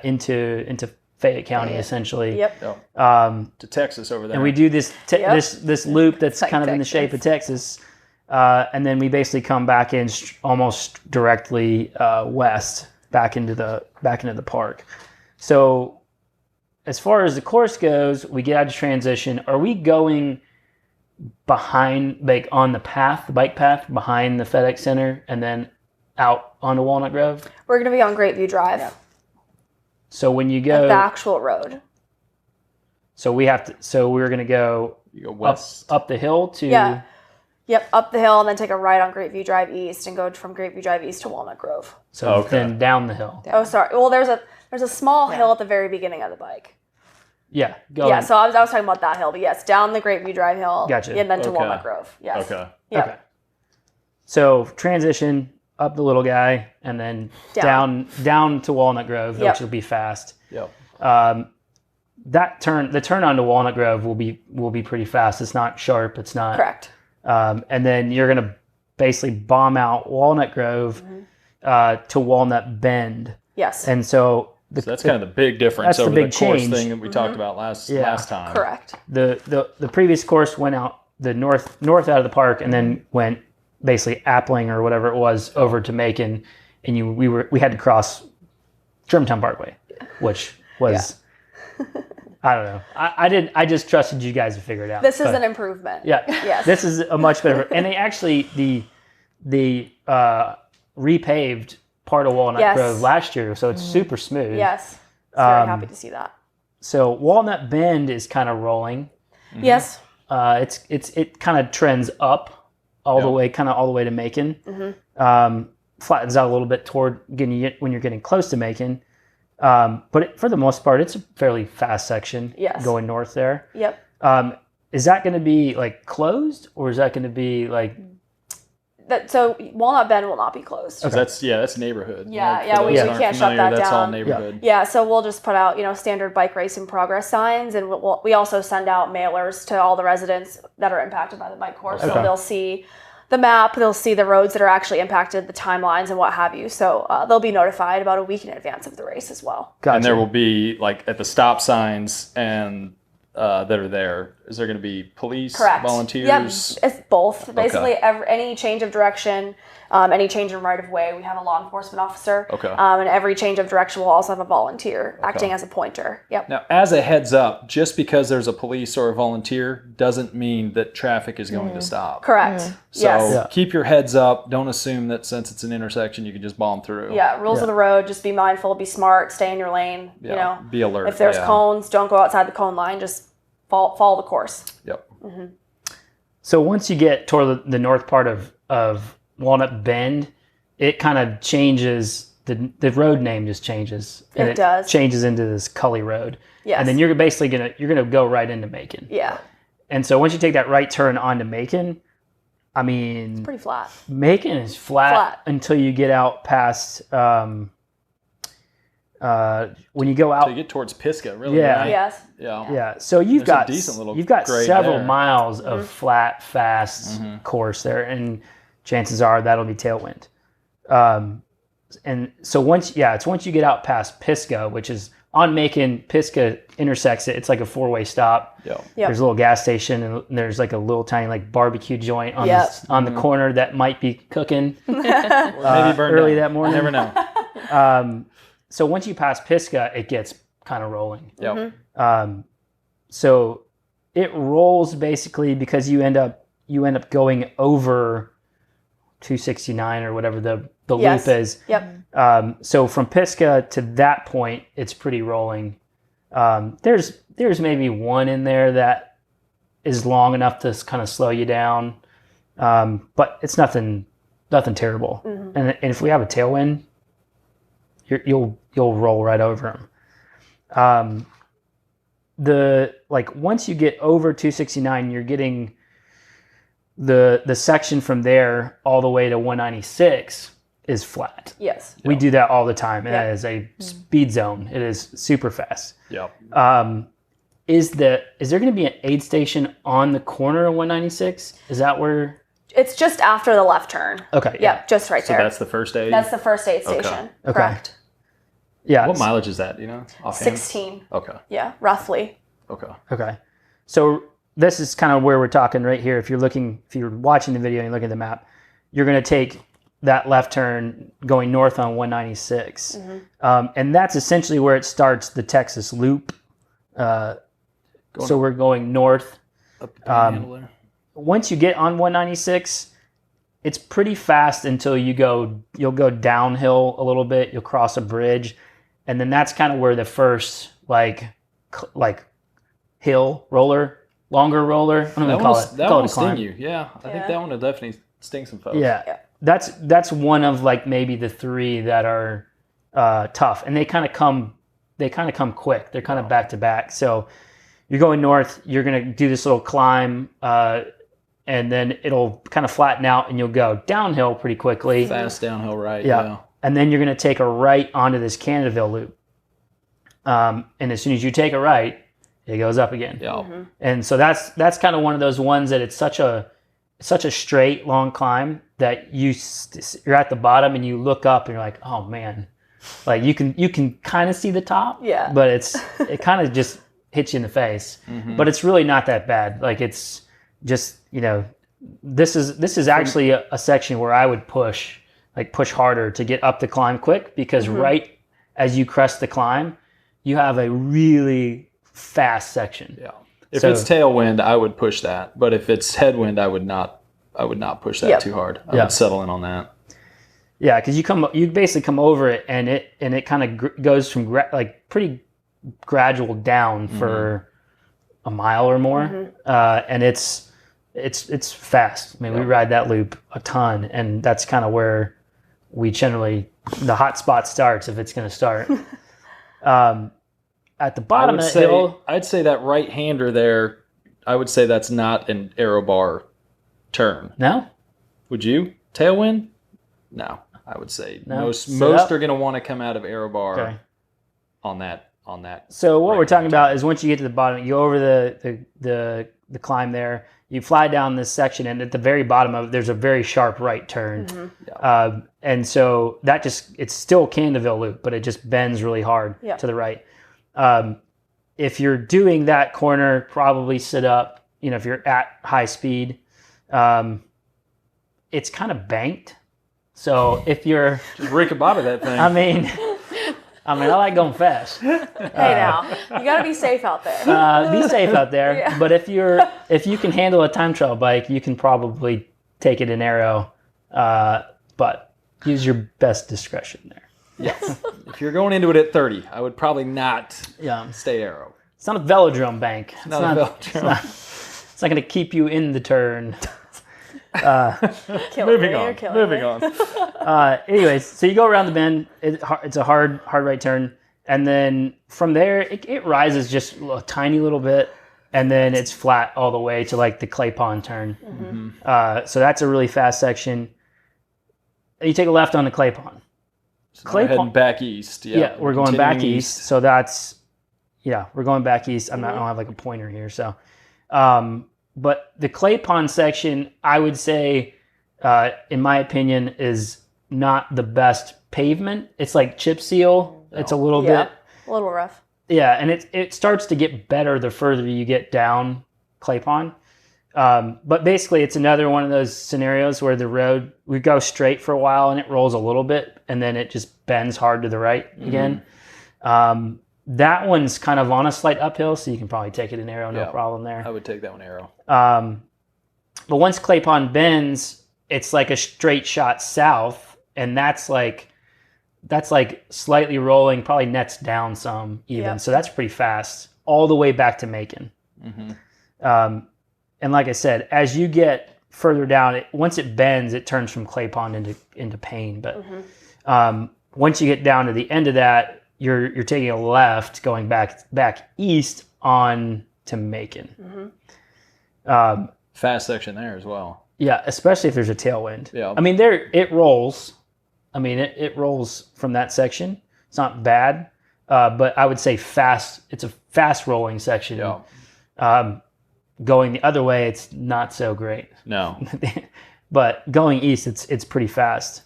into Fayette County, essentially. Yep. To Texas over there. And we do this this loop that's like kind of in the shape of Texas, and then we basically come back in almost directly west back into the park. So as far as the course goes, we get out of transition. Are we going behind, like on the bike path behind the FedEx Center and then out onto Walnut Grove? We're going to be on Greatview Drive. So when you go... the actual road. So we're going to go, west. up the hill to... Yeah. Yep, up the hill and then take a right on Greatview Drive East and go from Greatview Drive East to Walnut Grove. So then down the hill. Oh, sorry. Well, there's a small hill at the very beginning of the bike. Yeah, so I was talking about that hill, but yes, down the Greatview Drive hill. Gotcha. And then to Walnut Grove. Yes. Okay. Yep. Okay. So transition up the little guy and then down to Walnut Grove, which will be fast. Yep. The turn onto Walnut Grove will be pretty fast. It's not sharp. It's not correct. And then you're gonna basically bomb out Walnut Grove to Walnut Bend. Yes. And so that's kind of the big difference over the course thing that we talked about last time. Correct. The previous course went out the north out of the park and then went basically Appling or whatever it was over to Macon, and we had to cross Germantown Parkway, which was I don't know. I just trusted you guys to figure it out. This is an improvement. Yeah. Yes. This is a much better, and they actually the repaved part of Walnut Grove last year, so it's super smooth. Yes. Very happy to see that. So Walnut Bend is kind of rolling. Mm-hmm. Yes. It kind of trends up all the way to Macon. Mm-hmm. Flattens out a little bit when you're getting close to Macon. But for the most part, it's a fairly fast section going north there. Yep. Is that going to be like closed, or is that going to be like So Walnut Bend will not be closed. Okay. That's neighborhood. Yeah, we can't shut that That's all down. neighborhood. Yeah, so we'll just put out, standard bike race in progress signs, and we also send out mailers to all the residents that are impacted by the bike course. Okay. So they'll see the map, they'll see the roads that are actually impacted, the timelines, and what have you. So they'll be notified about a week in advance of the race as well. Gotcha. And there will be, like, at the stop signs and that are there, is there going to be police, Correct. volunteers? Yep, it's both. Basically, any change of direction, any change in right of way, we have a law enforcement officer. Okay. And every change of direction will also have a volunteer acting as a pointer. Yep. Now, as a heads up, just because there's a police or a volunteer doesn't mean that traffic is going to stop. Correct. So Yes. keep your heads up. Don't assume that since it's an intersection, you can just bomb through. Yeah, rules of the road, just be mindful, be smart, stay in your lane, Be alert. If there's cones, don't go outside the cone line, just follow the course. Yep. So once you get toward the north part of Walnut Bend, it kind of changes, the road name just changes. And It does. Changes into this Cully Road. Yes. And then you're basically gonna go right into Macon. Yeah, And so once you take that right turn onto Macon, I mean, pretty flat. Macon is flat until you get out past when you go out. So you get towards Pisgah, really. Yeah. Right? Yes. Yeah. Yeah, so you've There's a got decent little you've got grade several there. miles of flat, fast course there, and chances are that'll be tailwind. And so once you get out past Pisgah, which is on Macon, Pisgah intersects it. It's like a 4-way stop. Yeah. Yep. There's a little gas station, and there's like a little tiny like barbecue joint on Yep. on the corner that might be cooking Or maybe burn early down. that morning. You never know. So once you pass Pisgah, it gets kind of rolling. Yep. So it rolls basically because you end up going over 269 or whatever the Yes. loop is. Yep. So from Pisgah to that point, it's pretty rolling. There's maybe one in there that is long enough to kind of slow you down, but it's nothing terrible. And if we have a tailwind, you'll roll right over them. Once you get over 269, you're getting the section from there all the way to 196 is flat. Yes. We do that all the time, and Yep. that is a speed zone. It is super fast. Yep. Is there going to be an aid station on the corner of 196? Is that where? It's just after the left turn. Okay. Yep, just right So there. that's the first aid? That's the first aid Okay. station. Okay. Correct. Yeah. What mileage is that, do you know? Offhand? 16. Okay. Yeah, roughly. Okay. Okay. So this is kind of where we're talking right here. If you're watching the video and you look at the map, you're going to take that left turn going north on 196. And that's essentially where it starts the Texas loop. So we're going north. Up the panhandle there. Once you get on 196, it's pretty fast until you'll go downhill a little bit. You'll cross a bridge. And then that's kind of where the first like hill roller, longer roller. I don't know what to call it. That Call one it will a climb. sting you. Yeah. I think that one will definitely sting some folks. Yeah. That's one of like maybe the three that are tough, and they kind of come quick. They're kind of back to back. So you're going north, you're going to do this little climb, and then it'll kind of flatten out and you'll go downhill pretty quickly. Fast downhill right. Yeah. Yeah. And then you're going to take a right onto this Canadaville loop. And as soon as you take a right, it goes up again. Yeah. And so that's kind of one of those ones that it's such a straight, long climb that you're at the bottom and you look up and you're like, oh man, like you can kind of see the top, Yeah. but it kind of just hits you in the face. But it's really not that bad. Like it's just, this is actually a section where I would push harder to get up the climb quick, because right as you crest the climb, you have a really fast section. Yeah. If it's tailwind, I would push that. But if it's headwind, I would not push that too hard. I would settle in on that. Yeah, because you basically come over it, and it kind of goes from pretty gradual down for a mile or more, and it's fast. I mean, we ride that loop a ton, and that's kind of where we generally the hot spot starts if it's going to start. At the bottom of the hill, I'd say that right hander there, I would say that's not an aero bar turn. no. Would you? Tailwind? No, I would say No? most Setup? are going to want to come out of aero bar Okay. on that. So what we're right talking hand about turn. is once you get to the bottom, you go over the climb there, you fly down this section, and at the very bottom of it, there's a very sharp right turn. And so that it's still Canterville loop, but it just bends really hard to the right. If you're doing that corner, probably sit up, if you're at high speed. It's kind of banked. So if you're... Just rick-a-bobby that thing. I like going fast. Hey now, you got to be safe out there. Be safe out there. Yeah. But if you can handle a time trial bike, you can probably take it in aero. But use your best discretion there. Yes. If you're going into it at 30, I would probably not stay aero. It's not a velodrome bank. It's not a velodrome. It's not going to keep you in the turn. Moving on. Anyways, so you go around the bend. It's a hard right turn, and then from there it rises just a tiny little bit, and then it's flat all the way to like the clay pond turn. So that's a really fast section. You take a left on the clay pond. So we're heading back east. Yeah, we're going back east. So we're going back east. I don't have like a pointer here, so. But the clay pond section, I would say, in my opinion, is not the best pavement. It's like chip seal. It's a little bit. A little rough. Yeah, and it starts to get better the further you get down clay pond. But basically, it's another one of those scenarios where the road, we go straight for a while and it rolls a little bit, and then it just bends hard to the right again. That one's kind of on a slight uphill, so you can probably take it in aero, no problem there. I would take that one aero. But once clay pond bends, it's like a straight shot south, and that's like slightly rolling, probably nets down some even. So that's pretty fast, all the way back to Macon. And like I said, as you get further down, once it bends, it turns from clay pond into Payne. But once you get down to the end of that, you're taking a left going back east on to Macon. Fast section there as well. Yeah, especially if there's a tailwind. Yeah. It rolls. It rolls from that section. It's not bad, but I would say fast. It's a fast rolling section. Yeah. Going the other way, it's not so great. No. But going east, it's pretty fast.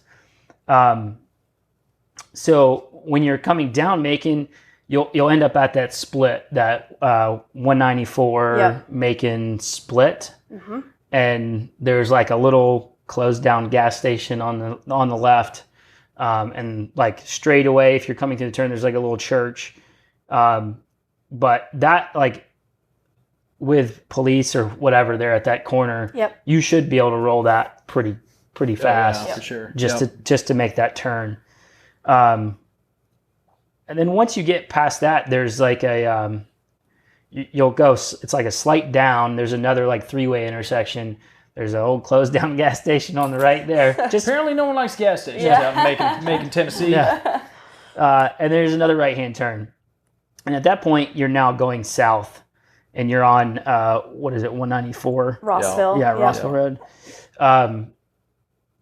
So when you're coming down Macon, you'll end up at that split, that 194 Macon split, and there's like a little closed down gas station on the left, and like straight away if you're coming through the turn, there's like a little church, but that like with police or whatever there at that corner, you should be able to roll that pretty fast, for sure. Just to make that turn. And then once you get past that, there's like you'll go, it's like a slight down. There's another like 3-way intersection. There's an old closed down gas station on the right there. Just apparently no one likes gas stations out in Macon, Tennessee. Yeah. And there's another right-hand turn. And at that point, you're now going south, and you're on, 194? Rossville. Yeah, Rossville Road.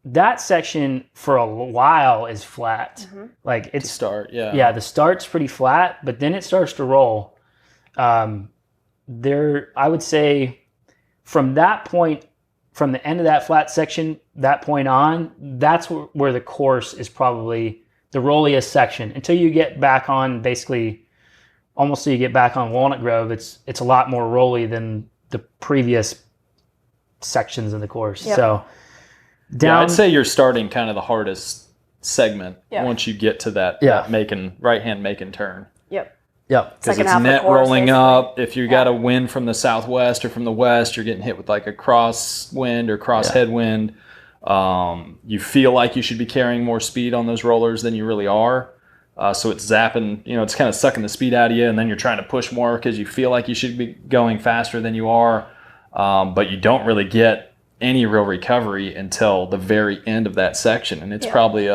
That section for a while is flat. Like it's to start, yeah, the start's pretty flat, but then it starts to roll. I would say from that point, from the end of that flat section, that point on, that's where the course is probably the rolliest section until you get back on basically almost till you get back on Walnut Grove. It's a lot more rolly than the previous sections of the course. So down, I'd say you're starting kind of the hardest segment once you get to that right-hand Macon turn. Yep. Because it's net rolling up. If you got a wind from the southwest or from the west, you're getting hit with like a crosswind or cross-headwind. You feel like you should be carrying more speed on those rollers than you really are. So it's zapping, it's kind of sucking the speed out of you, and then you're trying to push more because you feel like you should be going faster than you are. But you don't really get any real recovery until the very end of that section. And it's probably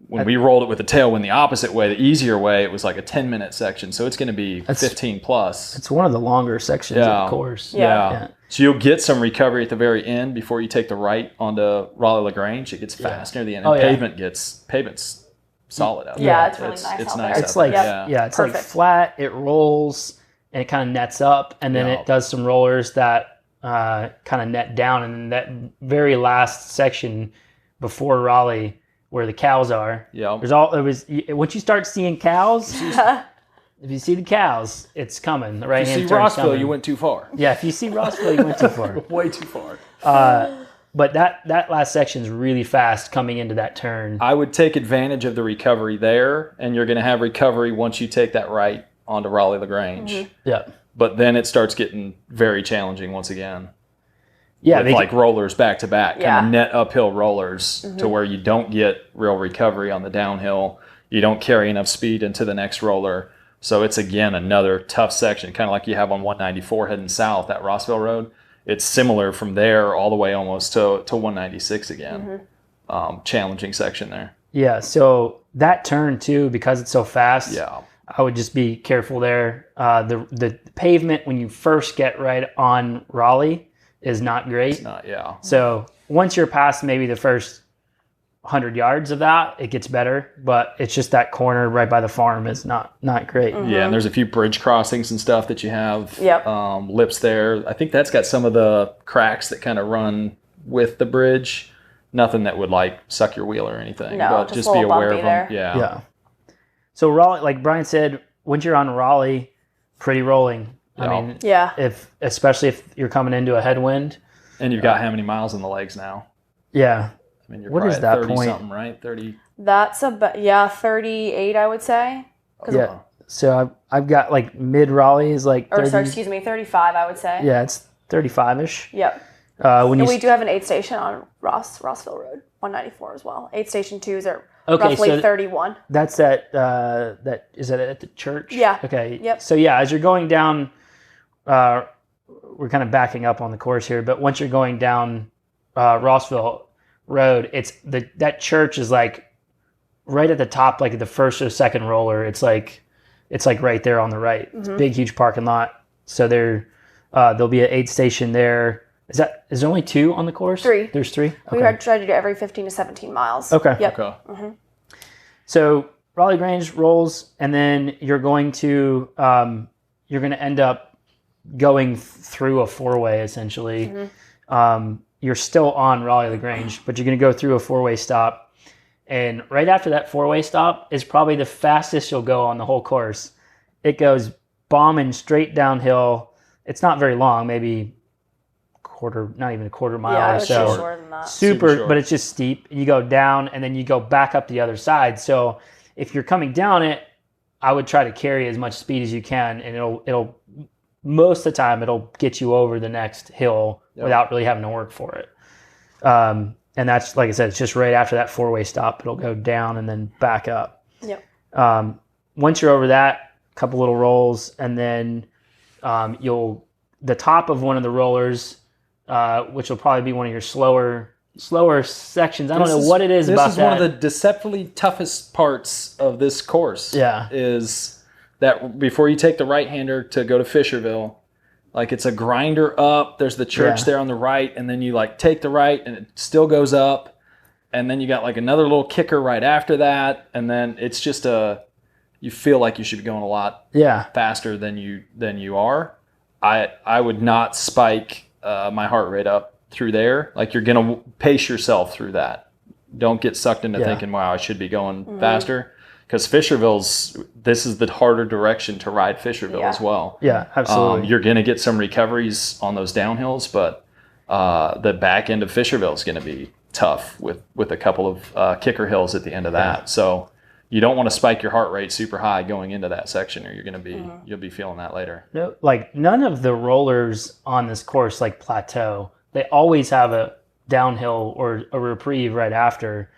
when we rolled it with the tailwind the opposite way, the easier way, it was like a 10-minute section. So it's going to be 15 plus. It's one of the longer sections of the course. Yeah. So you'll get some recovery at the very end before you take the right onto Raleigh-LaGrange. It gets fast near the end. And pavement's solid out there. Yeah, it's really nice. It's out nice. there. It's like it's Perfect. like flat. It rolls and it kind of nets up, and then it does some rollers that kind of net down, and then that very last section before Raleigh, where the cows are. Yeah. Once you start seeing cows, if you see the cows, it's coming. The right hand If you see turn's Rossville, coming. you went too far. Yeah, if you see Rossville, you went too far. Way too far. But that last section is really fast coming into that turn. I would take advantage of the recovery there, and you're going to have recovery once you take that right onto Raleigh-LaGrange. Mm-hmm. Yeah. But then it starts getting very challenging once again. Yeah, with like rollers back to back, kind of net uphill rollers Mm-hmm. to where you don't get real recovery on the downhill. You don't carry enough speed into the next roller. So it's, again, another tough section, kind of like you have on 194 heading south, that Rossville Road. It's similar from there all the way almost to 196 again. Mm-hmm. Challenging section there. Yeah, so that turn too, because it's so fast, Yeah. I would just be careful there. The pavement when you first get right on Raleigh is not great. It's not, yeah. So once you're past maybe the first 100 yards of that, it gets better. But it's just that corner right by the farm is not great. Mm-hmm. Yeah, and there's a few bridge crossings and stuff that you have. Yep. Lips there. I think that's got some of the cracks that kind of run with the bridge. Nothing that would like suck your wheel or anything. No, but just be a little aware of bumpy them. there. Yeah. Yeah. So Raleigh, like Brian said, once you're on Raleigh, pretty rolling. I mean, especially if you're coming into a headwind. And you've got how many miles in the legs now? Yeah. I mean, you're What probably is that at 30 point? something, right? 30. That's about 38, I would say. Yeah. So I've got like mid Raleigh is like 30. Or sorry, excuse me, 35, I would say. Yeah, it's 35ish. Yep. When And we do have an aid station on Rossville Road, 194 as well. Aid station 2s are roughly so 31. That's that is that at the church? Yeah. Okay. Yep. So yeah, as you're going down, we're kind of backing up on the course here, but once you're going down Rossville Road, that church is like right at the top, like the first or second roller. It's like right there on the right. It's a big, huge parking lot. So there'll be an aid station there. Is there only 2 on the course? 3. There's 3? Okay. We try to do every 15 to 17 miles. Okay. Yep. Okay. So Raleigh-Grange rolls, and then you're going to end up going through a 4-way essentially. You're still on Raleigh-Grange, but you're going to go through a 4-way stop. And right after that 4-way stop is probably the fastest you'll go on the whole course. It goes bombing straight downhill. It's not very long, maybe not even a quarter mile or so. Shorter than that. Super short. but it's just steep. You go down and then you go back up the other side. So if you're coming down it, I would try to carry as much speed as you can, and it'll most of the time it'll get you over the next hill without really having to work for it. And that's, like I said, it's just right after that 4-way stop. It'll go down and then back up. Yep. Once you're over that, a couple little rolls, and then the top of one of the rollers, which will probably be one of your slower sections. I don't know what it is about that. This is one of the deceptively toughest parts of this course. Yeah. Is that before you take the right-hander to go to Fisherville, like it's a grinder up, there's the church there on the right, and then you like take the right and it still goes up, and then you got like another little kicker right after that, and then it's just you feel like you should be going a lot faster than you are. I would not spike my heart rate up through there. Like, you're going to pace yourself through that. Don't get sucked into thinking, wow, I should be going faster. Because this is the harder direction to ride Fisherville as well. Yeah, absolutely. You're going to get some recoveries on those downhills, but the back end of Fisherville is going to be tough with a couple of kicker hills at the end of that. So you don't want to spike your heart rate super high going into that section, or you're going to be you'll be feeling that later. No, like none of the rollers on this course like plateau. They always have a downhill or a reprieve right after.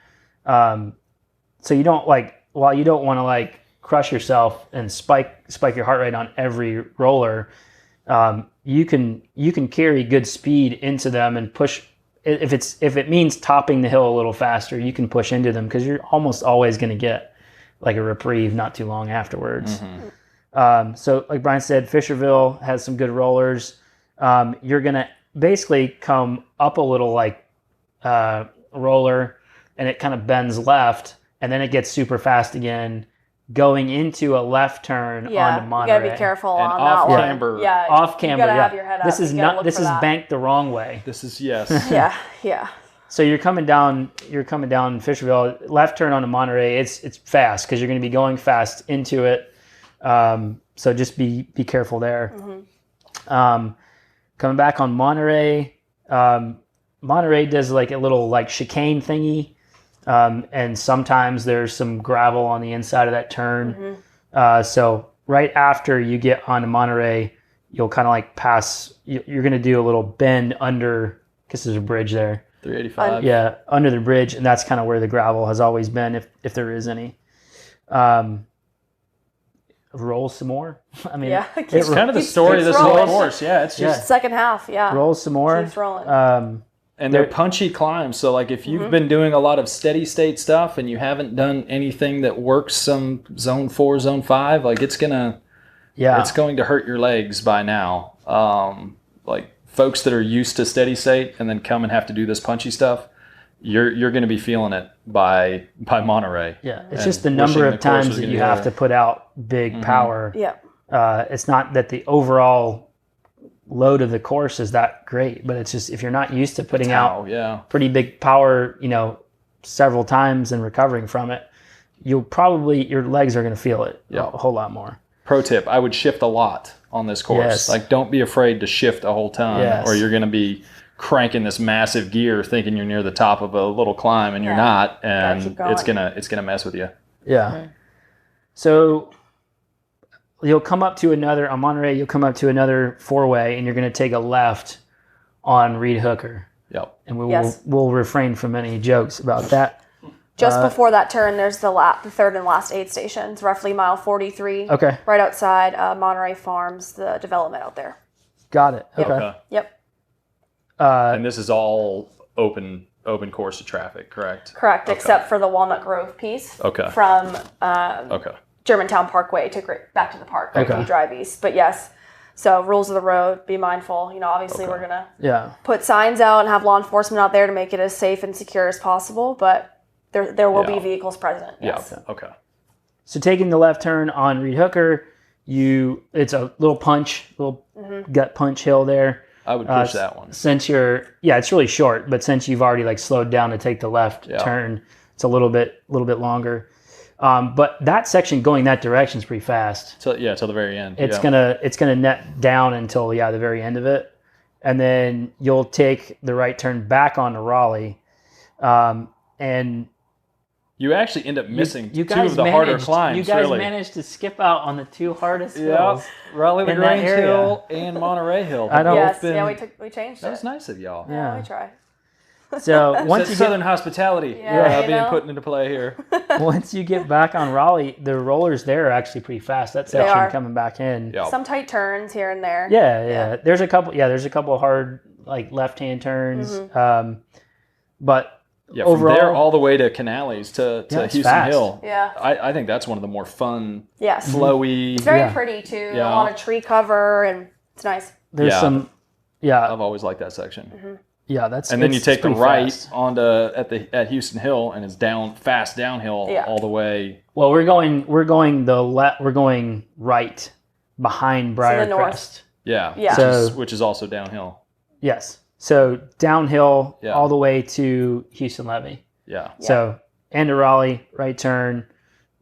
So you don't while you don't want to crush yourself and spike your heart rate on every roller, you can carry good speed into them and push if it means topping the hill a little faster, you can push into them because you're almost always going to get like a reprieve not too long afterwards. So like Brian said, Fisherville has some good rollers. You're going to basically come up a little like roller, and it kind of bends left, and then it gets super fast again, going into a left turn onto Monterey. You gotta be careful and on off that camber. one. Yeah, Off camber. You gotta have your head up. This is this is that. banked the wrong way. This is yes. Yeah. So you're coming down Fisherville, left turn onto Monterey. It's fast because you're going to be going fast into it. So just be careful there. Coming back on Monterey, Monterey does like a little like chicane thingy. And sometimes there's some gravel on the inside of that turn. So right after you get onto Monterey, you'll kind of like pass, you're going to do a little bend under, because there's a bridge there. 385. Yeah, under the bridge, and that's kind of where the gravel has always been, if there is any. Roll some more. I mean, it's kind of the story of this whole course. Yeah, it's just second half. Yeah, roll some more. Keeps rolling. And they're punchy climbs. So like if you've been doing a lot of steady state stuff and you haven't done anything that works some zone 4, zone 5, like it's going to hurt your legs by now. Like folks that are used to steady state and then come and have to do this punchy stuff, you're going to be feeling it by Monterey. Yeah, it's just the number of times that you have to put out big power. Yeah. It's not that the overall load of the course is that great, but it's just if you're not used to putting out pretty big power, several times and recovering from it, your legs are going to feel it a whole lot more. Pro tip, I would shift a lot on this course. Yes. Like don't be afraid to shift a whole ton or you're going to be cranking this massive gear thinking you're near the top of a little climb and you're not, and it's going to mess with you. Yeah. So you'll come up to another, on Monterey, you'll come up to another 4-way, and you're going to take a left on Reed Hooker. Yep. And we'll refrain from any jokes about that. Just before that turn, there's the third and last aid stations, roughly mile 43. Okay. Right outside Monterey Farms, the development out there. Got it. Okay. Yep. And this is all open course to traffic, correct? Correct, except for the Walnut Grove piece. Okay. From Germantown Parkway back to the park. If you drive east. But yes, so rules of the road, be mindful. Obviously we're going to put signs out and have law enforcement out there to make it as safe and secure as possible, but there will be vehicles present. Yes. Yeah. Okay. So taking the left turn on Reed Hooker, it's a little gut punch hill there. I would push that one. Since it's really short, but since you've already like slowed down to take the left turn, it's a little bit longer. But that section going that direction is pretty fast. Till the very end. It's gonna net down until the very end of it, and then you'll take the right turn back onto Raleigh, and you actually end up missing two of the harder climbs. You guys managed to skip out on the two hardest hills. Raleigh LaGrange Hill and Monterey Hill. We changed it. That was nice of y'all. Yeah, we try. So once you Southern hospitality being put into play here. Once you get back on Raleigh, the rollers there are actually pretty fast. That section coming back in. Yep. Some tight turns here and there. Yeah. There's a couple hard like left-hand turns. But overall, from there all the way to Canales to Houston fast. Hill. Yeah. I think that's one of the more fun, yes, flowy. It's very pretty too. A lot of tree cover and it's nice. There's some. Yeah. I've always liked that section. Yeah, that's. And then you take the right fast. onto at Houston Hill, and it's fast downhill all the way. Well, we're going right behind Briarcrest. Yeah. Which is also downhill. Yes. So downhill all the way to Houston Levee. Yeah. So end of Raleigh, right turn.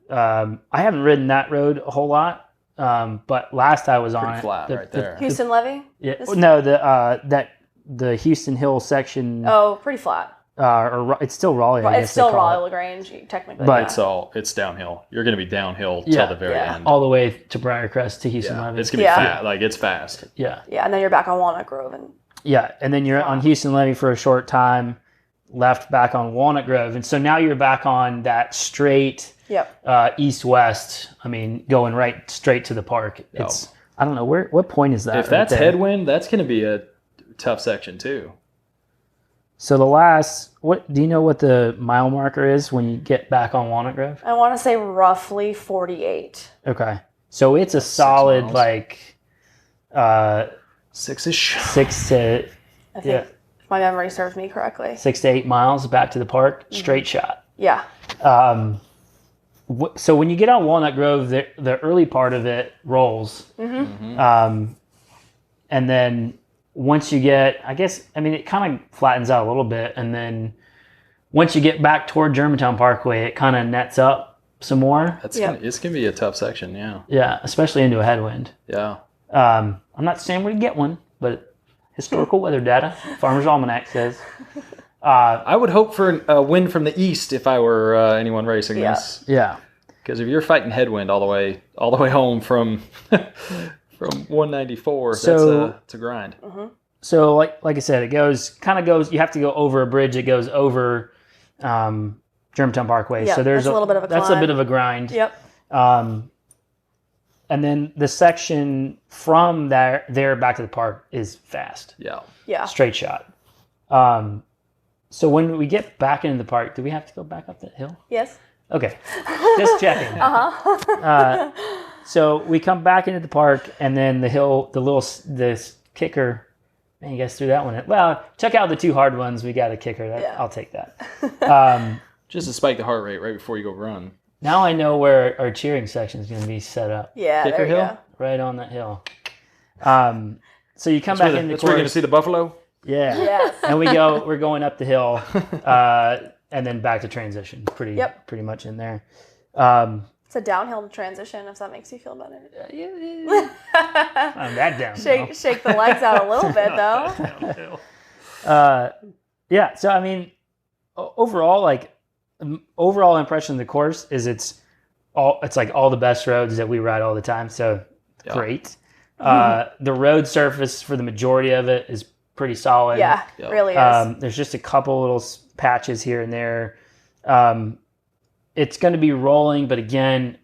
I haven't ridden that road a whole lot, but last I was on it, flat right there. Houston Levee. Yeah. No, the Houston Hill section. Oh, pretty flat. Or it's still Raleigh. It's still Raleigh LaGrange, technically. But it's downhill. You're going to be downhill till the very end, all the way to Briarcrest to Houston Levee. It's going to be fast. Like it's fast. Yeah. Yeah, and then you're back on Walnut Grove and then you're on Houston Levee for a short time. Left back on Walnut Grove, and so now you're back on that straight east-west. I mean, going right straight to the park. It's I don't know what point is that. If that's headwind, that's going to be a tough section too. So the last, what do you know what the mile marker is when you get back on Walnut Grove? I want to say roughly 48. Okay. So it's a solid miles. like 6-ish. 6 to I think if my memory serves me correctly. 6 to 8 miles back to the park, straight shot. Yeah. So when you get on Walnut Grove, the early part of it rolls. And then once you get, it kind of flattens out a little bit. And then once you get back toward Germantown Parkway, it kind of nets up some more. It's going to be a tough section, yeah. Yeah, especially into a headwind. Yeah. I'm not saying we're going to get one, but historical weather data, Farmer's Almanac says. I would hope for a wind from the east if I were anyone racing this. Yeah. Because if you're fighting headwind all the way home from 194, it's a grind. So like I said, it goes. You have to go over a bridge. It goes over Germantown Parkway. Yeah, So there's that's a little bit of a that's a climb. bit of a grind. Yep. And then the section from there back to the park is fast. Yeah. Yeah. Straight shot. So when we get back into the park, do we have to go back up that hill? Yes. Okay. Just checking. So we come back into the park, and then the hill, this kicker. Man, you guys threw that one in. Well, check out the 2 hard ones. We got a kicker. I'll take that. Just to spike the heart rate right before you go run. Now I know where our cheering section is going to be set up. Yeah. Kicker there you hill? go. Right on that hill. So you come back into the That's where you're going to see the buffalo? Yeah. Yes. And we're going up the hill, and then back to transition. Pretty much in there. It's a downhill transition, if that makes you feel better. I'm that down. Shake the legs out a little bit, though. Yeah. So overall impression of the course is it's like all the best roads that we ride all the time. So great. The road surface for the majority of it is pretty solid. Yeah, really is. There's just a couple little patches here and there. It's going to be rolling, but again,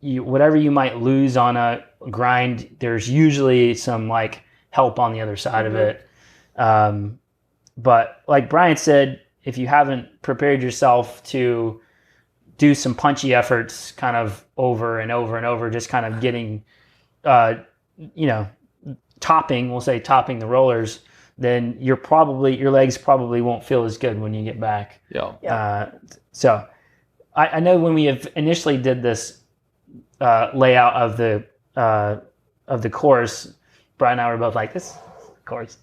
whatever you might lose on a grind, there's usually some like help on the other side of it. But like Brian said, if you haven't prepared yourself to do some punchy efforts kind of over and over and over, just kind of getting, topping the rollers, then your legs probably won't feel as good when you get back. Yeah. So I know when we initially did this layout of the course, Brian and I were both like, this course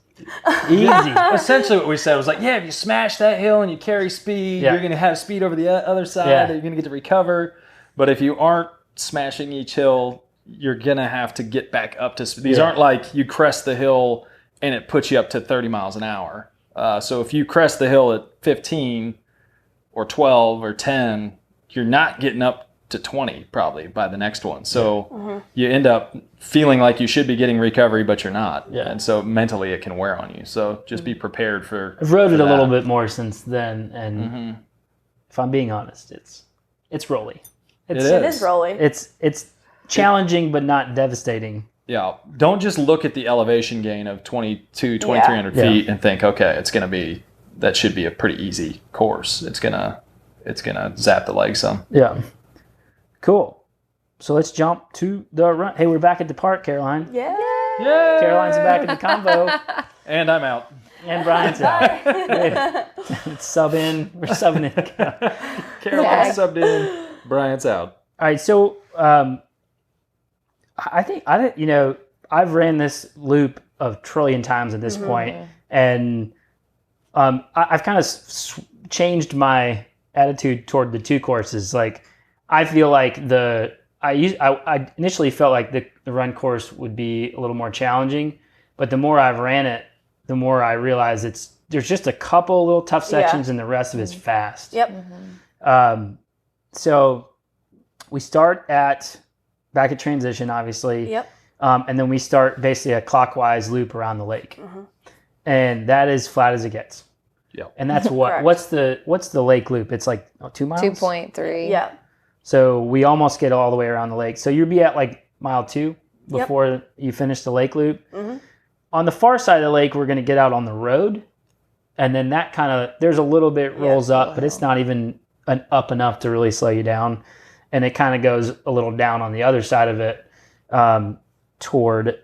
easy. Essentially what we said was like, if you smash that hill and you carry speed, you're going to have speed over the other side, that you're going to get to recover. But if you aren't smashing each hill, you're going to have to get back up to speed. These aren't like you crest the hill and it puts you up to 30 miles an hour. So if you crest the hill at 15 or 12 or 10, you're not getting up to 20 probably by the next one. So you end up feeling like you should be getting recovery, but you're not. Yeah. And so mentally it can wear on you. So just be prepared for I've rode it that. a little bit more since then, and if I'm being honest, it's rolly. It is rolly. It's challenging but not devastating. Yeah. Don't just look at the elevation gain of 2,300 feet and think, okay, that should be a pretty easy course. It's gonna zap the leg some. Yeah. Cool. So let's jump to the run. Hey, we're back at the park, Caroline. Yeah. Yay! Caroline's back at the combo. And I'm out. And Brian's out. Let's sub in. We're subbing in. Caroline subbed in. Brian's out. All right. So I think I've ran this loop a trillion times at this point, and I've kind of changed my attitude toward the 2 courses. Like, I feel like I initially felt like the run course would be a little more challenging, but the more I've ran it, the more I realize there's just a couple little tough sections and the rest of it's fast. Yep. So we start back at transition, obviously. Yep. And then we start basically a clockwise loop around the lake. And that is flat as it gets. Yeah. And that's what's the lake loop? It's like 2 miles? 2.3. Yeah. So we almost get all the way around the lake. So you'll be at like mile 2 before you finish the lake loop. On the far side of the lake, we're going to get out on the road. and then that kind of, there's a little bit rolls it's a up, little but it's not even an up enough to really slow you down. And it kind of goes a little down on the other side of it toward,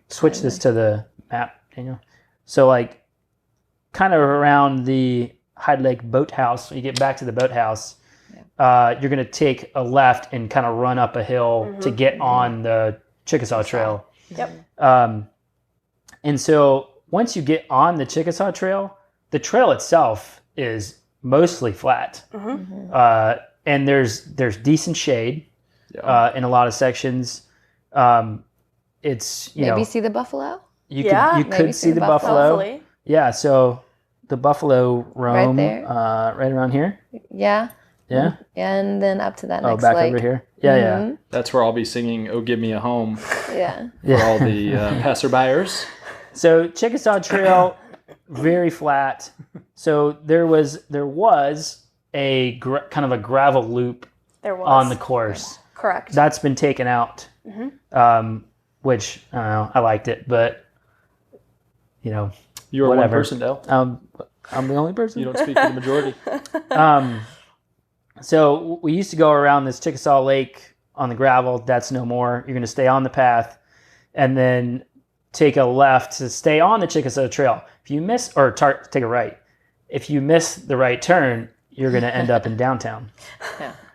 switch this to the map, Daniel. So like kind of around the Hyde Lake boathouse, when you get back to the boathouse, you're going to take a left and kind of run up a hill to get on the Chickasaw Trail. Yep. And so once you get on the Chickasaw Trail, the trail itself is mostly flat. And there's decent shade in a lot of sections. It's, Maybe see the buffalo? you Yeah. could see the buffalo. Hopefully. Yeah, so the buffalo roam there. right around here. Yeah. Yeah. And then up to that next Back lake. over here. Yeah, That's where I'll be singing "Oh Give Me a Home" Yeah. for all the passerbyers. So Chickasaw Trail, very flat. So there was a kind of a gravel loop There was. on the course. Correct. That's been taken out, which I don't know, I liked it, but you know, You are Whatever. one person, Dale. I'm the only person. You don't speak for the majority. So we used to go around this Chickasaw Lake on the gravel. That's no more. You're going to stay on the path and then take a left to stay on the Chickasaw Trail. If you miss, or take a right. If you miss the right turn, you're going to end up in downtown.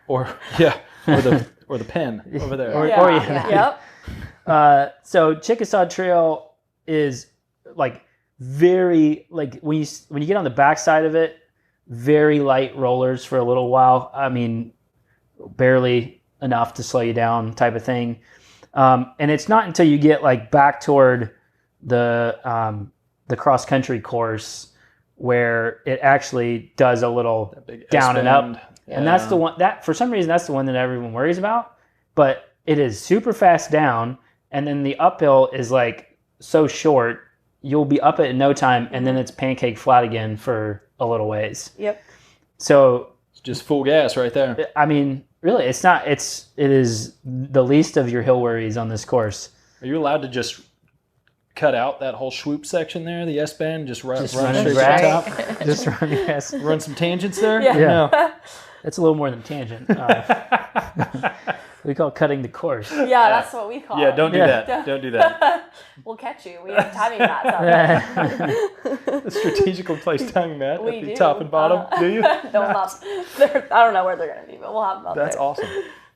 or the pen over there. Yep. So Chickasaw Trail is like very, like when you get on the backside of it, very light rollers for a little while. I mean, barely enough to slow you down type of thing. And it's not until you get like back toward the cross country course where it actually does a little down and up. Yeah. And that's the one that for some reason, that's the one that everyone worries about, but it is super fast down. And then the uphill is like so short, you'll be up it in no time. And then it's pancake flat again for a little ways. Yep. So It's just full gas right there. I mean, really, it is the least of your hill worries on this course. Are you allowed to just cut out that whole swoop section there, the S-band, just run run straight to the grass. top? Just run, yes. Run some tangents there? Yeah. Yeah. It's a little more than tangent. We call it cutting the course. Yeah, that's what we call Yeah, it. don't do that. Don't do that. We'll catch you. We have timing mats out A strategically placed tongue mat We at the do. top and bottom. Do you? there. I don't know where they're going to be, but we'll have them up That's there. awesome.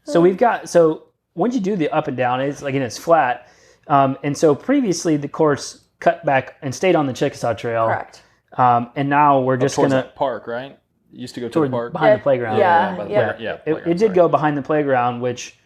So once you do the up and down, it's like, and it's flat. And so previously the course cut back and stayed on the Chickasaw Trail. Correct. And now we're just Towards going to that park, right? You used to go to toward the park. behind the playground. Yeah. by the Yeah. playground. Yeah, It playground, did sorry. go behind the playground, which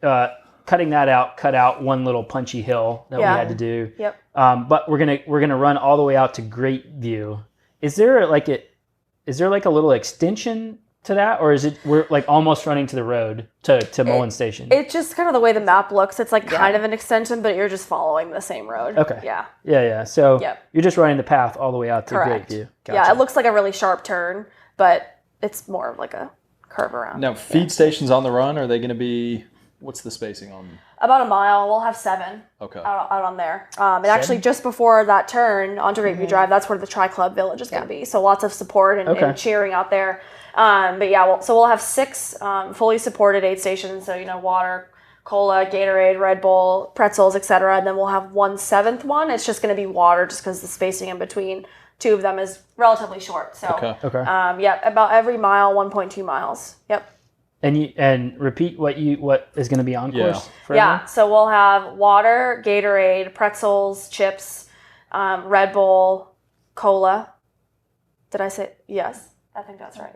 cutting that out cut out one little punchy hill that we had to do. Yep. But we're gonna run all the way out to Great View. Is there like a little extension to that, or we're like almost running to the road to Mullen Station? It's just kind of the way the map looks. It's like kind of an extension, but you're just following the same road. Okay. Yeah. Yeah. So Yep. you're just running the path all the way out to Correct. Great View. Yeah, it looks like a really sharp turn, but it's more of like a curve around. Now, feed stations on the run, are they going to be, what's the spacing on? About a mile. We'll have 7 Okay. out on there. And actually, just before that turn onto Great View Drive, that's where the Tri-Club Village is going to be. So lots of support and cheering out there. But yeah, we'll have 6 fully supported aid stations. So, water, cola, Gatorade, Red Bull, pretzels, etc. And then we'll have 1/7 one. It's just going to be water just because the spacing in between 2 of them is relatively short. So, Okay. yeah, about every mile, 1.2 miles. Yep. And repeat what is going to be on course. For Yeah, so we'll have water, Gatorade, pretzels, chips, Red Bull, cola. Did I say yes? I think that's right.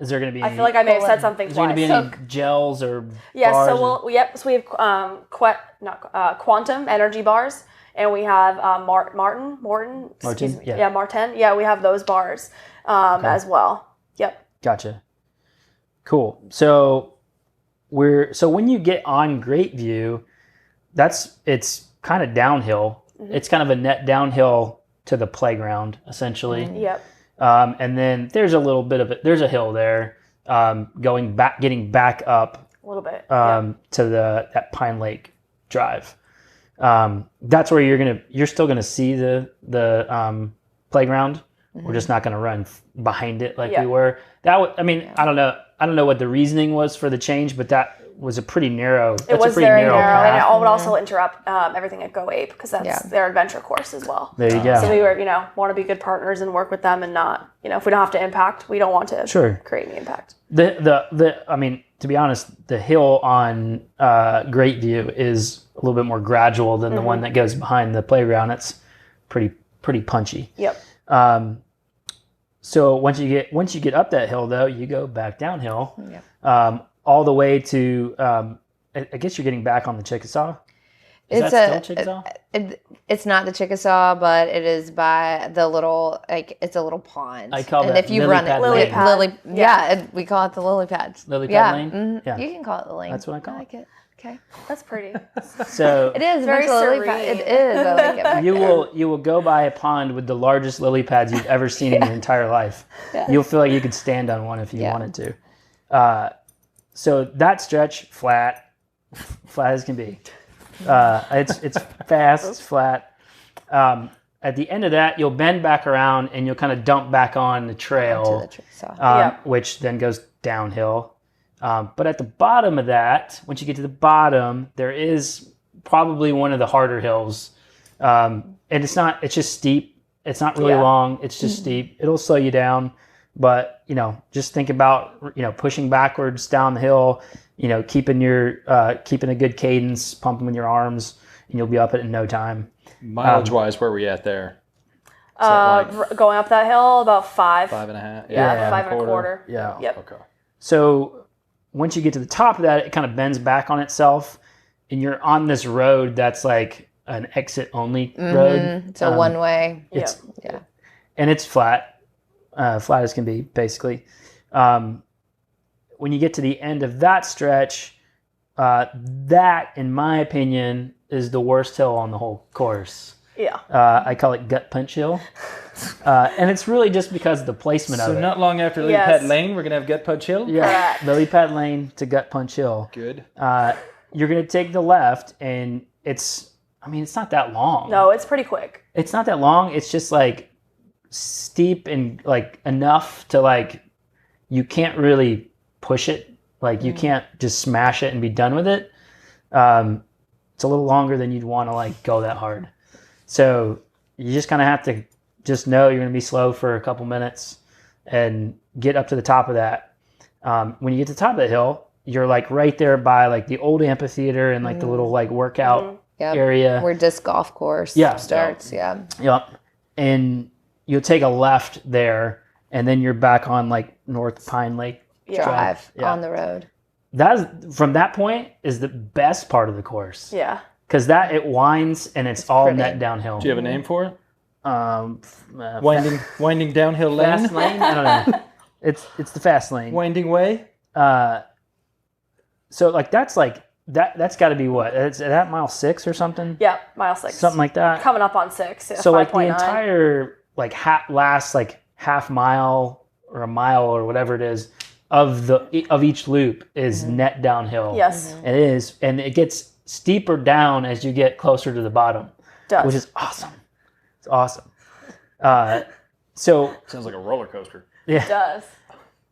Is there going to be? I feel like I may have said something Is there twice. going to be any gels or? Yes, bars so we have Quantum energy bars, and we have Morton. Excuse me. Yeah. Martin. Yeah, we have those bars as well. Yep. Gotcha. Cool. So when you get on Great View, it's kind of downhill. Mm-hmm. It's kind of a net downhill to the playground, essentially. Mm-hmm. Yep. And then there's a little bit of it. There's a hill there, getting back up A little bit. to that Pine Lake Drive. That's where you're still gonna see the playground. We're just not going to run behind it like we were. I don't know what the reasoning was for the change, but that was a pretty narrow. It was very narrow, path. and it would also interrupt everything at Go Ape because that's their adventure course as well. There you go. So we were, want to be good partners and work with them, and not, if we don't have to impact, we don't want to create any impact. To be honest, the hill on Great View is a little bit more gradual than the one that goes behind the playground. It's pretty punchy. Yep. So once you get up that hill, though, you go back downhill, all the way to. I guess you're getting back on the Chickasaw. Is that still Chickasaw? It's not the Chickasaw, but it is by the little it's a little pond. I call and that if you lily run pad it, lane. we call it the lily pads. Lily pad lane. Yeah, you can call it the lane. That's what I call it. I like it. Okay, that's pretty. So it is very lily pad. It is. I like it. You will go by a pond with the largest lily pads you've ever seen in your entire life. Yeah. You'll feel like you could stand on one if you wanted to. So that stretch flat as can be. It's fast, it's flat. At the end of that, you'll bend back around and you'll kind of dump back on the trail, which then goes downhill. But at the bottom of that, once you get to the bottom, there is probably one of the harder hills. And it's just steep. It's not really long. It's just steep. It'll slow you down. But, just think about, pushing backwards down the hill, keeping a good cadence, pumping your arms, and you'll be up it in no time. Mileage-wise, where are we at there? Going up that hill, about 5. 5.5. Yeah, 5.25. Yeah. Yep. Okay. So once you get to the top of that, it kind of bends back on itself, and you're on this road that's like an exit-only road. It's a one-way. And it's flat. Flat as can be, basically. When you get to the end of that stretch, that, in my opinion, is the worst hill on the whole course. Yeah. I call it Gut Punch Hill. And it's really just because of the placement of it. So not long after Lily Pad Lane, we're going to have Gut Punch Hill? Yeah, Lily Pad Lane to Gut Punch Hill. Good. You're going to take the left, and it's not that long. No, it's pretty quick. It's not that long. It's just like steep and like enough to like you can't really push it, like you can't just smash it and be done with it. It's a little longer than you'd want to like go that hard, so you just kind of have to just know you're going to be slow for a couple minutes and get up to the top of that. When you get to the top of the hill, you're like right there by like the old amphitheater and like the little like workout area where disc golf course starts. Yep. And you'll take a left there, and then you're back on like North Pine Lake Drive on the road. From that point is the best part of the course. Yeah. Because it winds and it's all pretty. Net downhill. Do you have a name for it? Winding downhill lane. Fast lane. I don't know. It's the fast lane. Winding way. So like that's got to be what? It's at mile 6 or something. Yeah, mile 6. Something like that. Coming up on 6. Yeah, so 5. like the 9. entire like last like half mile or a mile or whatever it is of each loop is net downhill. Yes. It is, and it gets steeper down as you get closer to the bottom, which is awesome. It's awesome. So sounds like a roller coaster. Yeah. It does.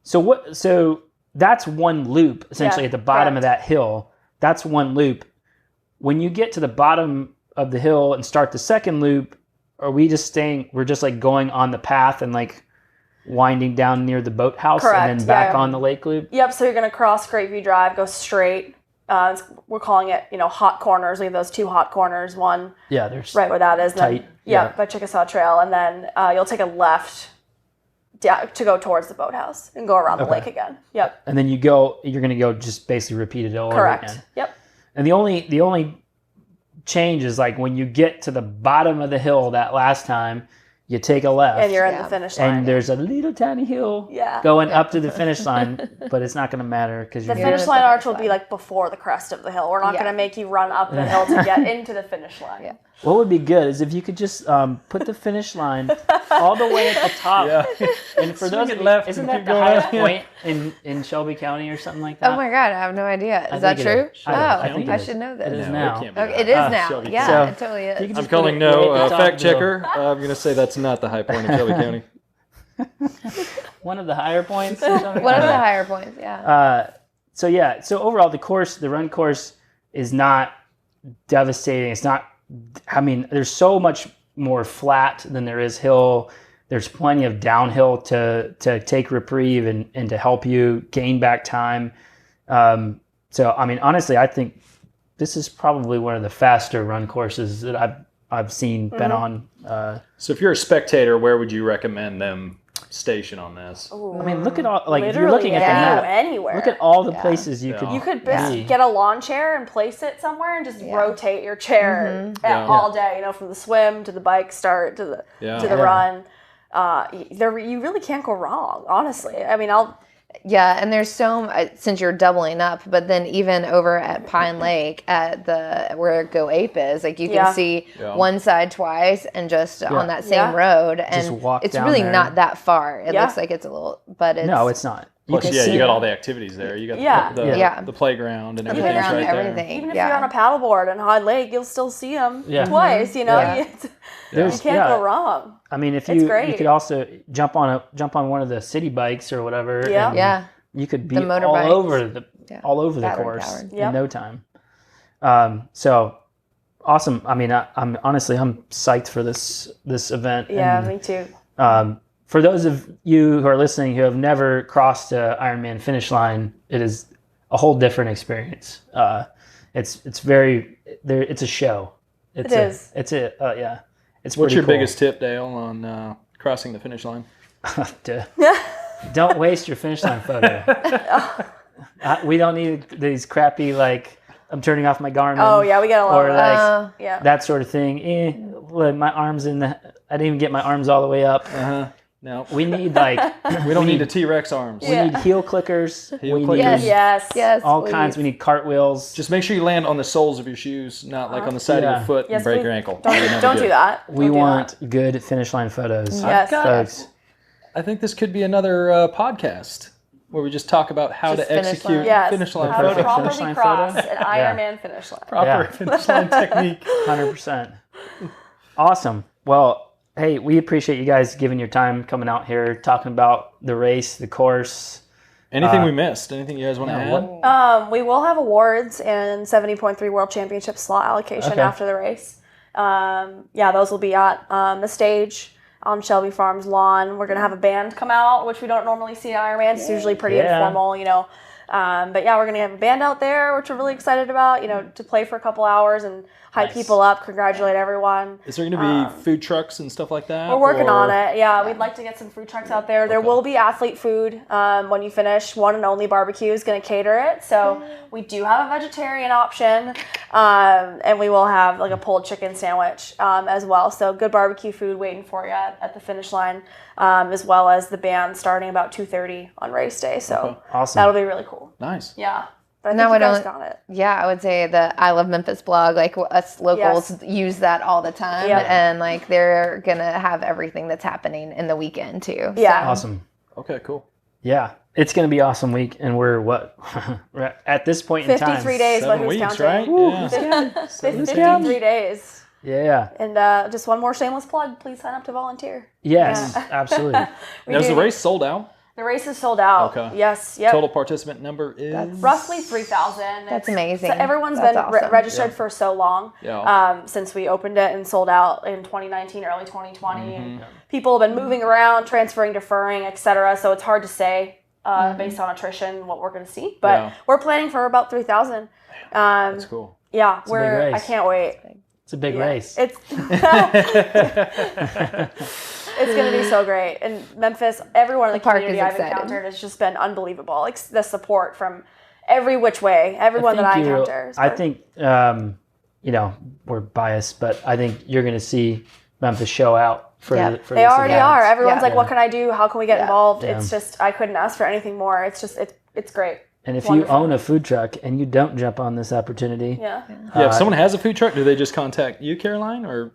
So that's one loop essentially at the bottom of that hill. That's one loop. When you get to the bottom of the hill and start the second loop, we're just like going on the path and like winding down near the boathouse and then back on the lake loop? Yep, so you're going to cross Great View Drive, go straight. We're calling it, hot corners. We have those 2 hot corners. One there's right where that is. Tight. Then, by Chickasaw Trail. And then you'll take a left to go towards the boathouse and go around the lake again. Yep. And then you're going to go just basically repeat it all over again. Yep. And the only change is like when you get to the bottom of the hill that last time, you take a left. And you're in the finish line. And there's a little tiny hill going up to the finish line, but it's not going to matter because the finish line arch will be like before the crest of the hill. We're not going to make you run up the hill to get into the finish line. Yeah. What would be good is if you could just put the finish line all the way at the top. Yeah. And for those of you, left isn't and that keep the going highest up. Yeah. point in Shelby County or something like that? Oh my God, I have no idea. I Is that think it true? is. Oh, think it I is. should know this. It is No, now. it can't be Okay, that. it is now. Shelby Yeah, County. it totally You is. can I'm just calling put it right no at the top fact of the hill. checker. I'm going to say that's not the high point of Shelby County. One of the higher points or something? One of the higher points, yeah. So overall, the run course is not devastating. It's not, I mean, there's so much more flat than there is hill. There's plenty of downhill to take reprieve and to help you gain back time. So, I mean, honestly, I think this is probably one of the faster run courses that I've seen, been on. So if you're a spectator, where would you recommend them station on this? I mean, look at all, like, if you're Literally looking at the map, anywhere. look at all the places you Yeah. could You could be. get a lawn chair and place it somewhere and just rotate your chair Yeah. all day. You know, from the swim to the bike start to the Yeah. run. You really can't go wrong. Honestly, I mean, Yeah, and there's since you're doubling up, but then even over at Pine Lake at where Go Ape is, like you can see one side twice and just on that same road, and walk it's down really there. not that far. It looks like it's a little, but it's No, it's not. Plus, can yeah, see you got it. all the activities there. You got Yeah. the playground and the everything's playground, right everything. even if yeah. you're on a paddleboard in High Lake, you'll still see them Yeah. twice. You know, Yeah. you can't go wrong. I mean, if It's you great. could also jump on one of the city bikes or whatever. Yeah. and Yeah. You could be The all motorbikes. over the Battery course powered. Yep. in no time. So awesome. I mean, I'm honestly psyched for this event. Yeah, And, me too. for those of you who are listening who have never crossed a Ironman finish line, it is a whole different experience. It's a show. It is. It's yeah. It's What's pretty your cool. biggest tip, Dale, on crossing the finish line? Don't waste your finish line photo. We don't need these crappy, like, I'm turning off my Garmin. Oh yeah, we got a lot Or of like that. Yeah. that sort of thing. Look, my arms I didn't even get my arms all the way up. No, We need like we don't need a T-Rex arms. we need heel clickers. Heel we clickers. need Yes. all please. kinds. We need cartwheels. Just make sure you land on the soles of your shoes, not like on the side of your foot Yes, and break please. your ankle. Don't do that. We Don't do want good finish line photos. Yes. Folks. I think this could be another podcast where we just talk about how Just to finish execute line. Yes. finish line How to Perfect photos. finish properly line cross photo. an Ironman finish line. Proper Yeah. finish line technique. 100%. Awesome. Well, hey, we appreciate you guys giving your time coming out here, talking about the race, the course. Anything we missed? Anything you guys want to No, add? We will have awards and 70.3 World Championship slot allocation Okay. after the race. Those will be at the stage on Shelby Farms lawn. We're gonna have a band come out, which we don't normally see at Ironman. It's usually pretty informal, you know. But yeah, we're gonna have a band out there, which we're really excited about. You know, to play for a couple hours and hype people up, congratulate everyone. Is there going to be food trucks and stuff like that? We're working or- on it. Yeah, we'd like to get some food trucks out there. There will be athlete food when you finish. One and Only Barbecue is going to cater it. So we do have a vegetarian option. And we will have like a pulled chicken sandwich as well. So good barbecue food waiting for you at the finish line, as well as the band starting about 2:30 on race day. So Awesome. that'll be really cool. Nice. Yeah. But I Now think we you guys don't- got it. Yeah, I would say the I Love Memphis blog, like us locals use that all the time. Yep. And like they're going to have everything that's happening in the weekend too. Yeah. Awesome. Okay, cool. Yeah. It's going to be awesome week. And we're we're at this point in time. 53 days, but 7 who's weeks, counting? right? Yeah. 53 days. Yeah. And just one more shameless plug, please sign up to volunteer. Yes, Yeah. absolutely. We Now, is do- the race sold out? The race is sold out. Okay. Yes. Yep. Total participant number is Roughly 3,000. That's It's- amazing. So everyone's That's been awesome. registered for so long Yeah. since we opened it and sold out in 2019, early 2020. Mm-hmm. And people have been moving around, transferring, deferring, etc. So it's hard to say based on attrition what we're going to see. But Yeah. we're planning for about 3,000. That's cool. Yeah, a big race. I can't wait. It's a big Yeah. race. It's it's going to be so great. And Memphis, everyone in the park community is I've excited. encountered has just been unbelievable. Like the support from every which way, everyone that I encounter. I think, we're biased, but I think you're going to see Memphis show out for, Yeah. for They this already event. are. Everyone's Yeah. like, what can I do? How can we get involved? Yeah. It's just, I couldn't ask for anything more. It's just, it's great. And if Wonderful. you own a food truck and you don't jump on this opportunity, Yeah. If someone has a food truck, do they just contact you, Caroline, or?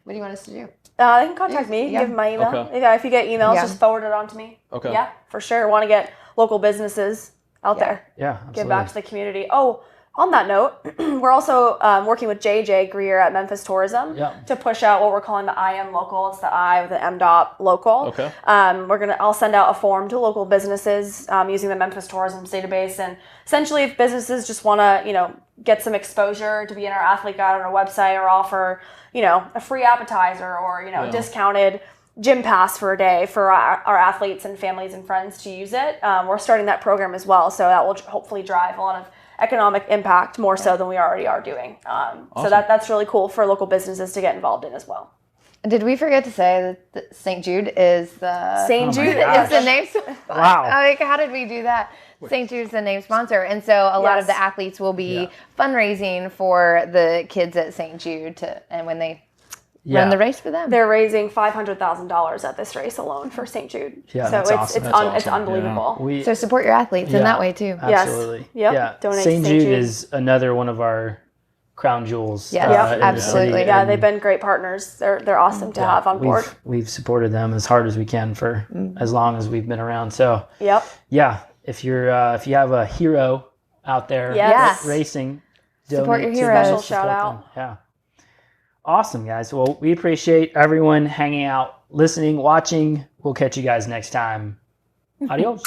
What do you want us to do? They can contact me. Yeah. Give them my email. Okay. Yeah, if you get emails, Yeah. just forward it on to me. Okay. Yeah, for sure. Want to get local businesses out Yeah. there. yeah, absolutely. Give back to the community. Oh, on that note, we're also working with JJ Greer at Memphis Tourism Yeah. to push out what we're calling the I Am Local. It's the I with the M. Local. Okay. I'll send out a form to local businesses using the Memphis Tourism database, and essentially, if businesses just want to, get some exposure to be in our athlete guide on our website, or offer, a free appetizer, or discounted gym pass for a day for our athletes and families and friends to use it. We're starting that program as well, so that will hopefully drive a lot of economic impact more so than we already are doing. So that's really cool for local businesses to get involved in as well. Did we forget to say that St. Jude is the St. Jude is the name? Wow. Like, how did we do that? St. Jude's the name sponsor, and so a lot of the athletes will be fundraising for the kids at St. Jude and when they run the race for them. They're raising $500,000 at this race alone for St. Jude. Yeah, so that's awesome. it's unbelievable. So support your athletes in that way too. Yes. Absolutely. Yep. Yeah. Donate St. to Jude St. Jude. is another one of our crown jewels. Yes, in the city, absolutely. Yeah, and they've been great partners. They're awesome to have on board. We've supported them as hard as we can for as long as we've been around. So Yep. yeah, if you have a hero out there Yes. racing, Support donate your to heroes. them, Special shout support out. them. Yeah. Awesome, guys. Well, we appreciate everyone hanging out, listening, watching. We'll catch you guys next time. Adios.